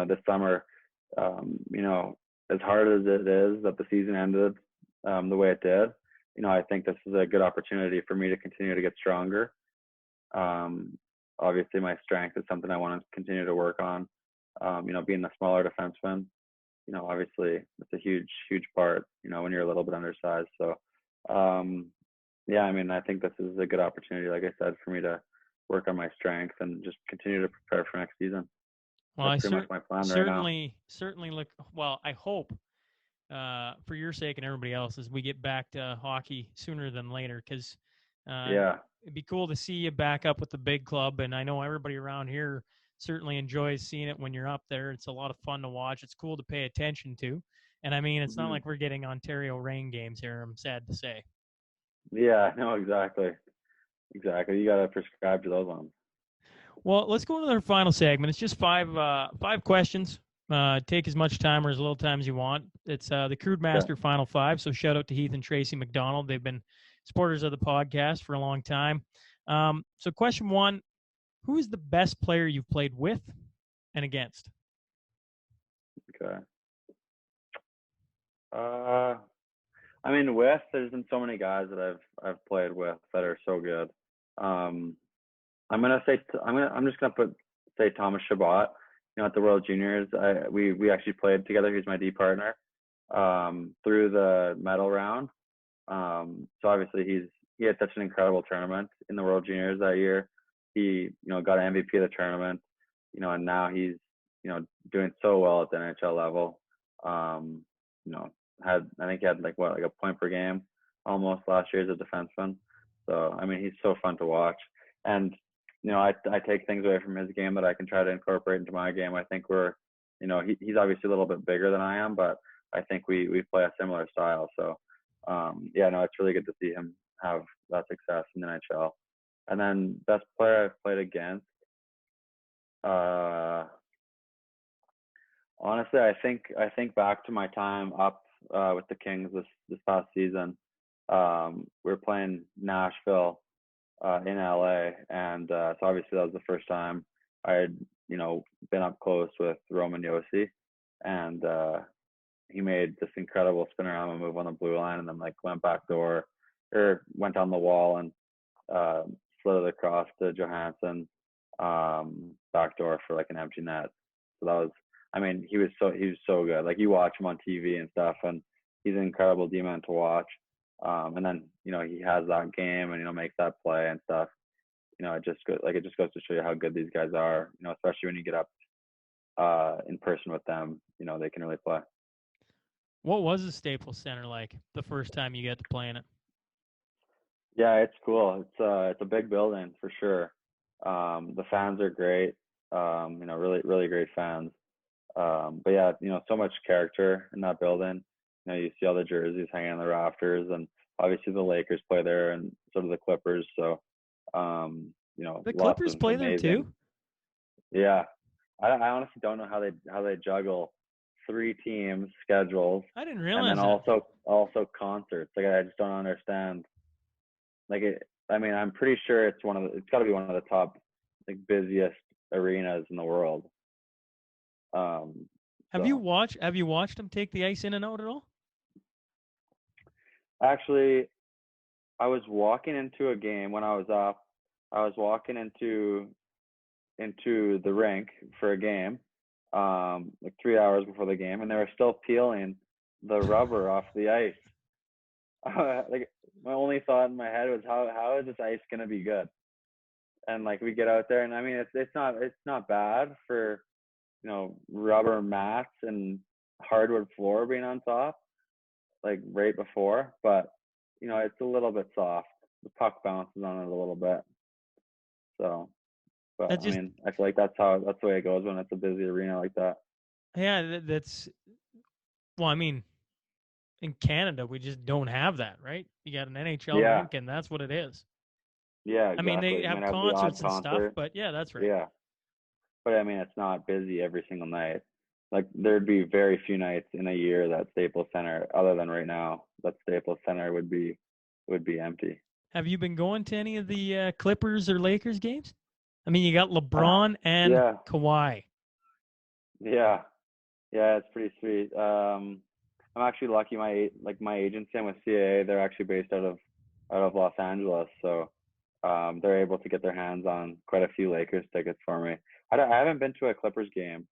Speaker 2: This summer, as hard as it is that the season ended the way it did, I think this is a good opportunity for me to continue to get stronger. Um, Obviously, my strength is something I want to continue to work on. Being a smaller defenseman, obviously it's a huge part, when you're a little bit undersized. So Yeah, I mean, I think this is a good opportunity, like I said, for me to work on my strengths and just continue to prepare for next season.
Speaker 1: Well,
Speaker 2: That's pretty much my plan right now.
Speaker 1: certainly look. Well, I hope for your sake and everybody else's, we get back to hockey sooner than later because
Speaker 2: Yeah.
Speaker 1: it'd be cool to see you back up with the big club. And I know everybody around here certainly enjoys seeing it when you're up there. It's a lot of fun to watch. It's cool to pay attention to. And I mean, it's not
Speaker 2: Hmm.
Speaker 1: like we're getting Ontario rain games here, I'm sad to say.
Speaker 2: Yeah, no, exactly. Exactly. You got to prescribe to those ones.
Speaker 1: Well, let's go into our final segment. It's just five questions. Take as much time or as little time as you want. It's the Crude
Speaker 2: Okay.
Speaker 1: Master Final Five. So shout out to Heath and Tracy McDonald. They've been supporters of the podcast for a long time. So question one: who is the best player you've played with and against?
Speaker 2: Okay. Uh, I mean, there's been so many guys that I've played with that are so good. Um, I'm just gonna say Thomas Chabot. At the World Juniors, we actually played together. He's my D partner through the medal round. So obviously he had such an incredible tournament in the World Juniors that year. He got MVP of the tournament. And now he's doing so well at the NHL level. Um, you know, I think he had like a point per game almost last year as a defenseman. So I mean, he's so fun to watch. And I take things away from his game that I can try to incorporate into my game. I think he's obviously a little bit bigger than I am, but I think we play a similar style. So yeah, no, it's really good to see him have that success in the NHL. And then best player I've played against. Uh, Honestly, I think back to my time up with the Kings this past season. We were playing Nashville in L.A. and so obviously that was the first time I had been up close with Roman Josi, and he made this incredible spinorama move on the blue line and then like went back door or went down the wall and uh, slid it across to Johansson back door for like an empty net. So that was, I mean, he was so good. Like you watch him on TV and stuff, and he's an incredible D-man to watch. And then he has that game and makes that play and stuff. It just goes to show you how good these guys are. Especially when you get up in person with them. They can really play.
Speaker 1: What was the Staples Center like the first time you got to play in it?
Speaker 2: Yeah, it's cool. It's a big building for sure. The fans are great. Really really great fans. But yeah, so much character in that building. You see all the jerseys hanging on the rafters, and obviously the Lakers play there, and so do the Clippers. So,
Speaker 1: The
Speaker 2: lots
Speaker 1: Clippers
Speaker 2: of
Speaker 1: play there
Speaker 2: amazing.
Speaker 1: too.
Speaker 2: Yeah, I honestly don't know how they juggle three teams schedules,
Speaker 1: I didn't
Speaker 2: and then
Speaker 1: realize that.
Speaker 2: also concerts. Like I just don't understand. Like I mean, I'm pretty sure it's got to be one of the top like busiest arenas in the world. Um, so.
Speaker 1: Have you watched them take the ice in and out at all?
Speaker 2: Actually, I was walking into a game when I was up. I was walking into the rink for a game, like 3 hours before the game, and they were still peeling the rubber off the ice. Like my only thought in my head was how is this ice gonna be good? And like we get out there, and I mean it's not bad for rubber mats and hardwood floor being on top like right before, but it's a little bit soft. The puck bounces on it a little bit. So, but
Speaker 1: That
Speaker 2: I
Speaker 1: just
Speaker 2: mean, I feel like that's the way it goes when it's a busy arena like that.
Speaker 1: yeah, that's well, I mean, in Canada we just don't have that, right? You got an NHL
Speaker 2: Yeah,
Speaker 1: rink and that's what it is.
Speaker 2: yeah,
Speaker 1: I mean,
Speaker 2: exactly.
Speaker 1: they
Speaker 2: You might
Speaker 1: have
Speaker 2: have the odd
Speaker 1: concerts and stuff,
Speaker 2: concert.
Speaker 1: but yeah, that's right.
Speaker 2: Yeah, but I mean, it's not busy every single night. Like there'd be very few nights in a year that Staples Center, other than right now, that Staples Center would be empty.
Speaker 1: Have you been going to any of the Clippers or Lakers games? I mean, you got
Speaker 2: Ah,
Speaker 1: LeBron and
Speaker 2: yeah,
Speaker 1: Kawhi.
Speaker 2: yeah, yeah. It's pretty sweet. I'm actually lucky. My agency, I'm with CAA. They're actually based out of Los Angeles, so they're able to get their hands on quite a few Lakers tickets for me. I haven't been to a Clippers game.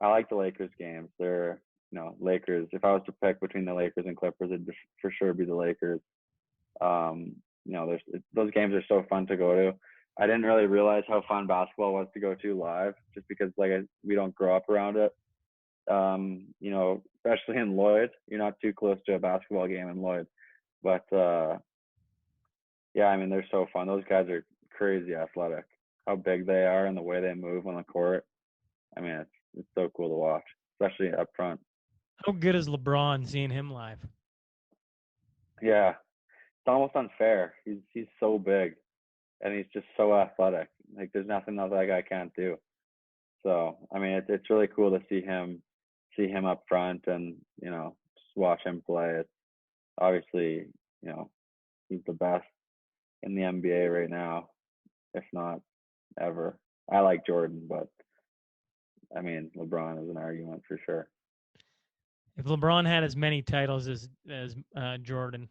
Speaker 2: I like the Lakers games. They're Lakers. If I was to pick between the Lakers and Clippers, it'd for sure be the Lakers. Those games are so fun to go to. I didn't really realize how fun basketball was to go to live, just because we don't grow up around it. Especially in Lloyd, you're not too close to a basketball game in Lloyd. But yeah, I mean, they're so fun. Those guys are crazy athletic. How big they are and the way they move on the court. I mean, it's so cool to watch, especially up front.
Speaker 1: How good is LeBron seeing him live?
Speaker 2: Yeah, it's almost unfair. He's so big, and he's just so athletic. Like there's nothing that guy can't do. So I mean, it's really cool to see him up front, and just watch him play. It's obviously, he's the best in the NBA right now, if not ever. I like Jordan, but I mean, LeBron is an argument for sure.
Speaker 1: If LeBron had as many titles as Jordan,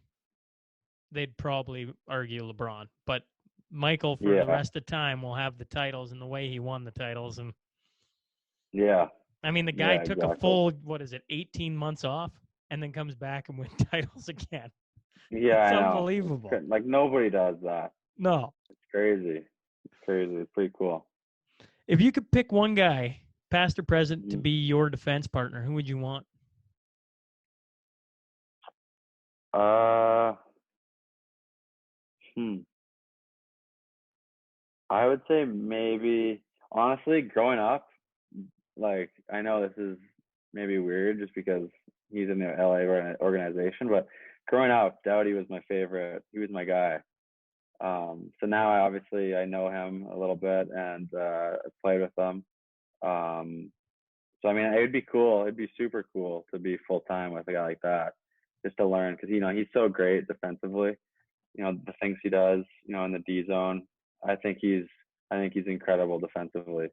Speaker 1: they'd probably argue LeBron. But Michael, for the
Speaker 2: Yeah,
Speaker 1: rest of the time, will have the titles and the way he won the titles. And
Speaker 2: yeah,
Speaker 1: I mean, the guy
Speaker 2: yeah,
Speaker 1: took a
Speaker 2: exactly.
Speaker 1: full 18 months off, and then comes back and wins titles again.
Speaker 2: Yeah,
Speaker 1: It's
Speaker 2: I know.
Speaker 1: unbelievable.
Speaker 2: Like nobody does that.
Speaker 1: No,
Speaker 2: It's crazy. It's crazy. It's pretty cool.
Speaker 1: if you could pick one guy, past or present, to
Speaker 2: Mhm.
Speaker 1: be your defense partner, who would you want?
Speaker 2: Uh, hmm. I would say maybe honestly, growing up, like I know this is maybe weird just because he's in the LA organization, but growing up, Dowdy was my favorite. He was my guy. So now I know him a little bit and I played with him. Um, so I mean, it'd be cool. It'd be super cool to be full time with a guy like that, just to learn because he's so great defensively. The things he does, in the D zone. I think he's I think he's incredible defensively.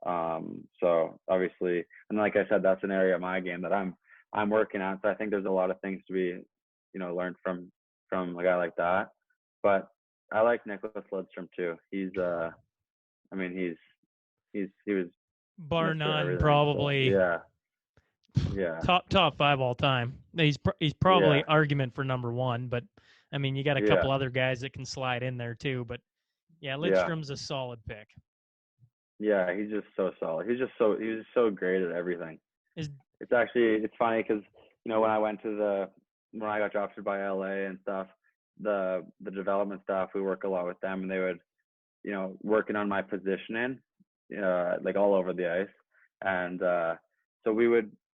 Speaker 2: So obviously, and like I said, that's an area of my game that I'm working on. So I think there's a lot of things to be, learned from a guy like that. But I like Nicholas Lidstrom too. I mean, he was
Speaker 1: Bar
Speaker 2: Mr.
Speaker 1: none,
Speaker 2: Everything. So
Speaker 1: probably
Speaker 2: yeah, yeah,
Speaker 1: top five all time. He's
Speaker 2: yeah,
Speaker 1: probably argument for number one, but I mean, you got a
Speaker 2: yeah,
Speaker 1: couple other guys that can slide in there too. But yeah,
Speaker 2: yeah,
Speaker 1: Lidstrom's a solid pick.
Speaker 2: yeah. He's just so solid. He's just so great at everything.
Speaker 1: Is
Speaker 2: It's funny because when I got drafted by LA and stuff, the development staff, we work a lot with them, and they would working on my positioning, like all over the ice, and so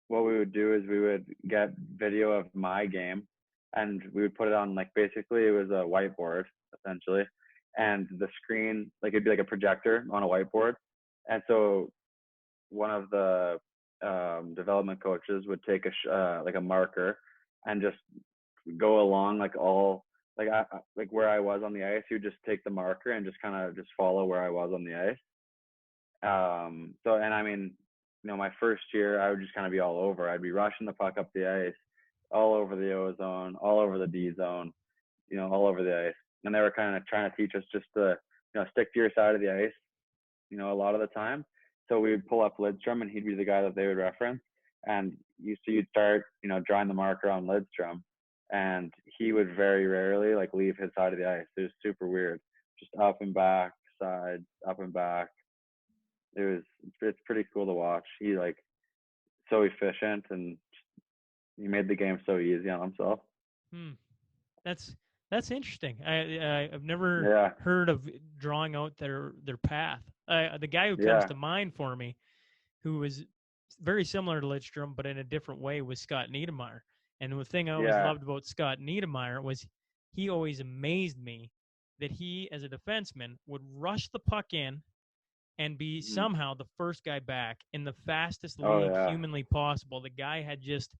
Speaker 2: what we would do is we would get video of my game, and we would put it on, like, basically it was a whiteboard essentially, and the screen, like, it'd be like a projector on a whiteboard, and so one of the development coaches would take like a marker and just go along, like, all, like, like where I was on the ice. He would just take the marker and just kind of just follow where I was on the ice. So, and I mean, my first year I would just kind of be all over. I'd be rushing the puck up the ice, all over the O zone, all over the D zone, all over the ice. And they were kind of trying to teach us just to stick to your side of the ice, a lot of the time. So we would pull up Lidstrom, and he'd be the guy that they would reference. And you'd start, drawing the marker on Lidstrom, and he would very rarely, like, leave his side of the ice. It was super weird, just up and back, sides, up and back. It's pretty cool to watch. He, like, so efficient, and he made the game so easy on himself.
Speaker 1: hmm, that's that's interesting. I've never
Speaker 2: Yeah,
Speaker 1: heard of drawing out their path. The guy who comes
Speaker 2: yeah,
Speaker 1: to mind for me, who was very similar to Lidstrom, but in a different way, was Scott Niedermayer. And the thing I always
Speaker 2: yeah,
Speaker 1: loved about Scott Niedermayer was he always amazed me that he, as a defenseman, would rush the puck in and be
Speaker 2: mhm.
Speaker 1: somehow the first guy back in the fastest
Speaker 2: Oh
Speaker 1: league
Speaker 2: yeah,
Speaker 1: humanly possible. The guy had just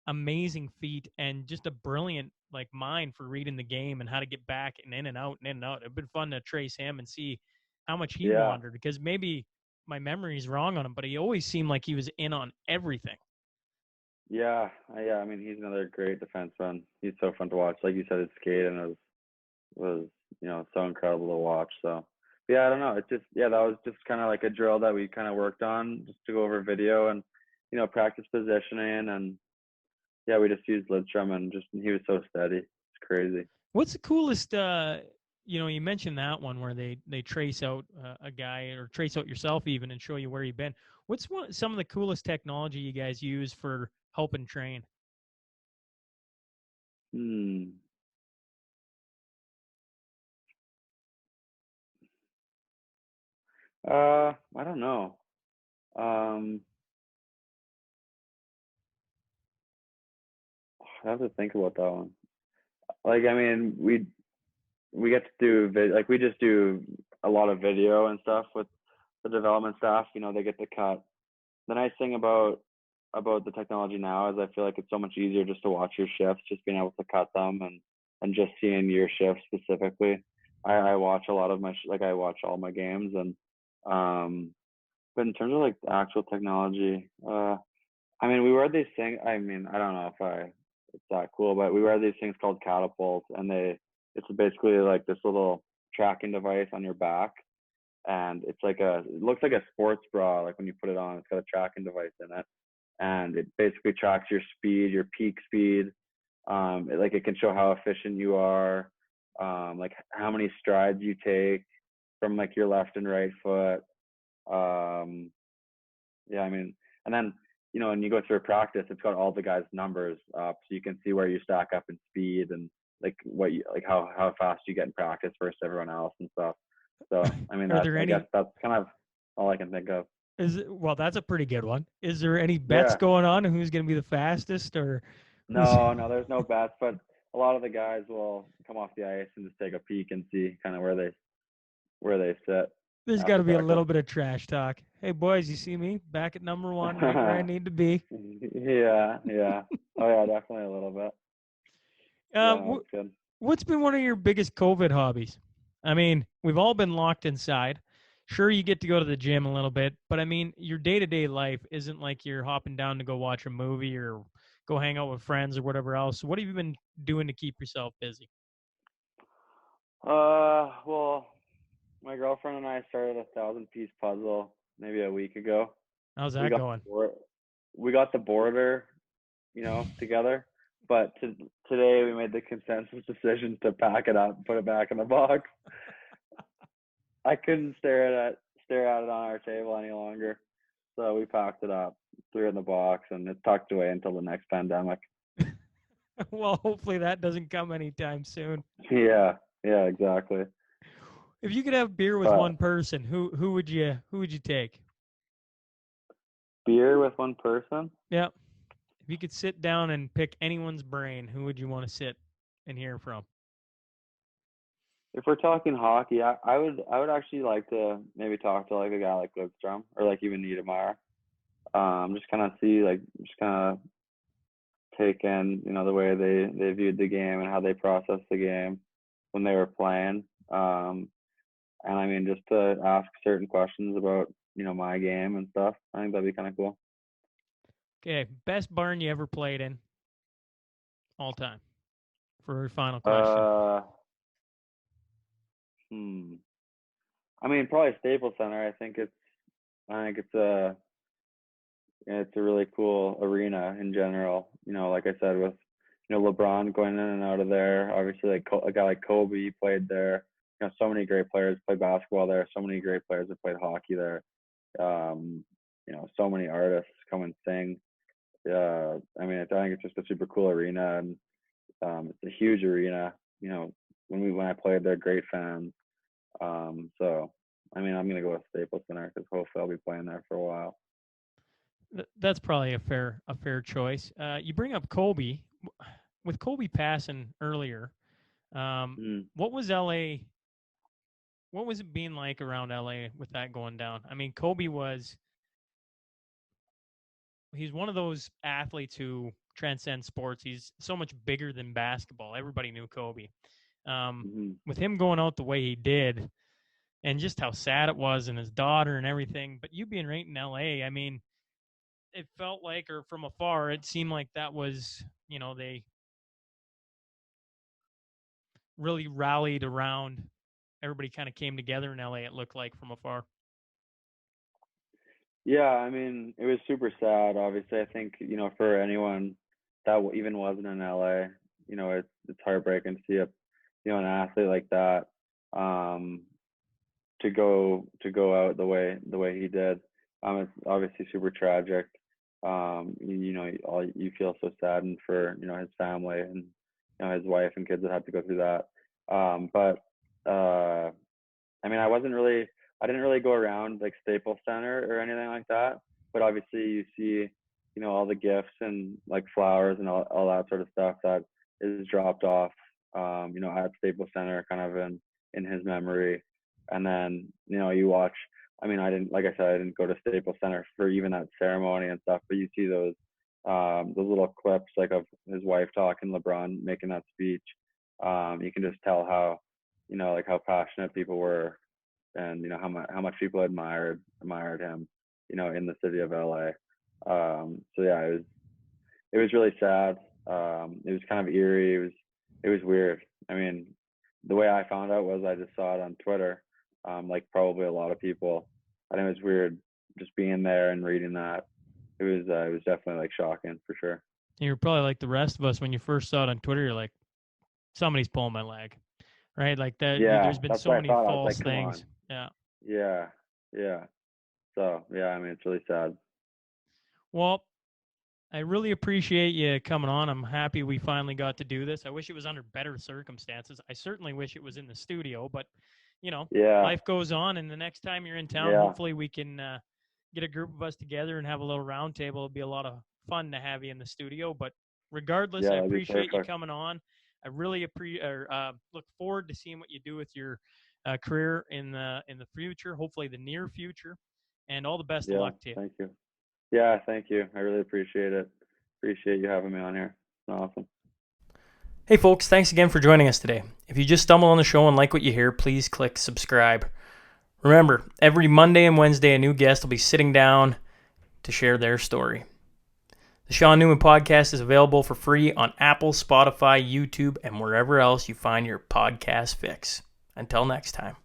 Speaker 1: amazing feet and just a brilliant mind for reading the game and how to get back and in and out and in and out. It'd been fun to trace him and see how much he
Speaker 2: yeah,
Speaker 1: wandered, because maybe my memory is wrong on him, but he always seemed like he was in on everything.
Speaker 2: yeah, yeah. I mean, he's another great defenseman. He's so fun to watch. Like you said, his skating was so incredible to watch. So yeah, I don't know. It just, yeah, that was just kind of like a drill that we kind of worked on just to go over video and practice positioning, and yeah, we just used Lidstrom, and just he was so steady. It's crazy.
Speaker 1: What's the coolest? You mentioned that one where they trace out a guy or trace out yourself even and show you where you've been. What's some of the coolest technology you guys use for helping train?
Speaker 2: Hmm. I don't know. Um, I have to think about that one. Like, I mean, we get to do like we just do a lot of video and stuff with the development staff. They get to cut. The nice thing about the technology now is I feel like it's so much easier just to watch your shifts, just being able to cut them and just seeing your shift specifically. I watch a lot of like I watch all my games and um but in terms of like the actual technology, I mean we wear these things. I mean I don't know if it's that cool, but we wear these things called catapults, and it's basically like this little tracking device on your back, and it looks like a sports bra. Like when you put it on, it's got a tracking device in it, and it basically tracks your speed, your peak speed. It can show how efficient you are, like how many strides you take from like your left and right foot. Um, yeah, I mean, and then when you go through a practice, it's got all the guys' numbers up, so you can see where you stack up in speed and like how fast you get in practice versus everyone else and stuff. So I mean,
Speaker 1: Are there
Speaker 2: I guess
Speaker 1: any?
Speaker 2: that's kind of all I can think of.
Speaker 1: Well, that's a pretty good one. Is there any bets
Speaker 2: Yeah.
Speaker 1: going on who's going to be the fastest or who's?
Speaker 2: No, no, there's no bets, but a lot of the guys will come off the ice and just take a peek and see kind of where they sit
Speaker 1: There's got
Speaker 2: after
Speaker 1: to be a
Speaker 2: practice.
Speaker 1: little bit of trash talk. Hey boys, you see me back at number one, right where I need to be.
Speaker 2: Yeah, yeah. Oh yeah, definitely a little bit. Yeah,
Speaker 1: Um,
Speaker 2: no, it's good.
Speaker 1: what's been one of your biggest COVID hobbies? I mean, we've all been locked inside. Sure, you get to go to the gym a little bit, but I mean, your day to day life isn't like you're hopping down to go watch a movie or go hang out with friends or whatever else. What have you been doing to keep yourself busy?
Speaker 2: Well, my girlfriend and I started a 1,000-piece puzzle maybe a week ago.
Speaker 1: How's
Speaker 2: We
Speaker 1: that
Speaker 2: got
Speaker 1: going?
Speaker 2: we got the border, together. But today we made the consensus decision to pack it up, put it back in the box. I couldn't stare at it on our table any longer, so we packed it up, threw it in the box, and it's tucked away until the next pandemic.
Speaker 1: Well, hopefully that doesn't come anytime soon.
Speaker 2: Yeah, yeah, exactly.
Speaker 1: If you could have beer with
Speaker 2: But
Speaker 1: one person, who would you take?
Speaker 2: beer with one person.
Speaker 1: Yeah. If you could sit down and pick anyone's brain, who would you want to sit and hear from?
Speaker 2: If we're talking hockey, I would actually like to maybe talk to like a guy like Lidstrom or like even Niedermeyer. Just kind of see like just kind of take in the way they viewed the game and how they processed the game when they were playing. And I mean just to ask certain questions about my game and stuff. I think that'd be kind of cool.
Speaker 1: Okay, best barn you ever played in all time for your final question.
Speaker 2: Uh, hmm. I mean probably Staples Center. I think it's a really cool arena in general. Like I said, with LeBron going in and out of there. Obviously, like a guy like Kobe played there. So many great players played basketball there. So many great players have played hockey there. Um, so many artists come and sing. I mean, I think it's just a super cool arena, and it's a huge arena. When I played there, great fans. So I mean, I'm gonna go with Staples Center because hopefully I'll be playing there for a while.
Speaker 1: That's probably a fair choice. You bring up Kobe. With Kobe passing earlier,
Speaker 2: Mm.
Speaker 1: what was LA? What was it being like around LA with that going down? I mean, he's one of those athletes who transcend sports. He's so much bigger than basketball. Everybody knew Kobe.
Speaker 2: Hmm.
Speaker 1: With him going out the way he did, and just how sad it was, and his daughter and everything. But you being right in LA, I mean, it felt like, or from afar, it seemed like that was, they really rallied around. Everybody kind of came together in LA. It looked like from afar.
Speaker 2: Yeah, I mean, it was super sad. Obviously, I think for anyone that even wasn't in LA, it's heartbreaking to see it. an athlete like that, to go out the way he did. It's obviously super tragic. You feel so saddened for his family and his wife and kids that had to go through that. But I mean, I didn't really go around like Staples Center or anything like that. But obviously, you see, all the gifts and like flowers and all that sort of stuff that is dropped off, at Staples Center, kind of in his memory. And then, you watch. I mean, like I said, I didn't go to Staples Center for even that ceremony and stuff. But you see those little clips like of his wife talking, LeBron making that speech. You can just tell how, like how passionate people were, and how much people admired him, in the city of LA. So yeah, it was really sad. It was kind of eerie. It was weird. I mean, the way I found out was I just saw it on Twitter, like probably a lot of people. I think it was weird just being there and reading that. It was definitely like shocking for sure.
Speaker 1: You're probably like the rest of us when you first saw it on Twitter. You're like, somebody's pulling my leg, right? Like that.
Speaker 2: Yeah,
Speaker 1: There's been
Speaker 2: that's
Speaker 1: so
Speaker 2: what I
Speaker 1: many
Speaker 2: thought. I was
Speaker 1: false
Speaker 2: like, come
Speaker 1: things.
Speaker 2: on.
Speaker 1: Yeah.
Speaker 2: Yeah, yeah. So yeah, I mean, it's really sad.
Speaker 1: Well, I really appreciate you coming on. I'm happy we finally got to do this. I wish it was under better circumstances. I certainly wish it was in the studio, but
Speaker 2: Yeah,
Speaker 1: life goes on. And the next time you're in town,
Speaker 2: yeah,
Speaker 1: hopefully we can get a group of us together and have a little round table. It'll be a lot of fun to have you in the studio. But regardless,
Speaker 2: yeah.
Speaker 1: I
Speaker 2: That'd be
Speaker 1: appreciate you
Speaker 2: perfect.
Speaker 1: coming on. I really look forward to seeing what you do with your career in the future, hopefully the near future, and all the best of
Speaker 2: Yeah,
Speaker 1: luck to you.
Speaker 2: thank you. Yeah, thank you. I really appreciate it. Appreciate you having me on here. It's awesome.
Speaker 1: Hey folks, thanks again for joining us today. If you just stumble on the show and like what you hear, please click subscribe. Remember, every Monday and Wednesday, a new guest will be sitting down to share their story. The Shaun Newman podcast is available for free on Apple, Spotify, YouTube, and wherever else you find your podcast fix. Until next time.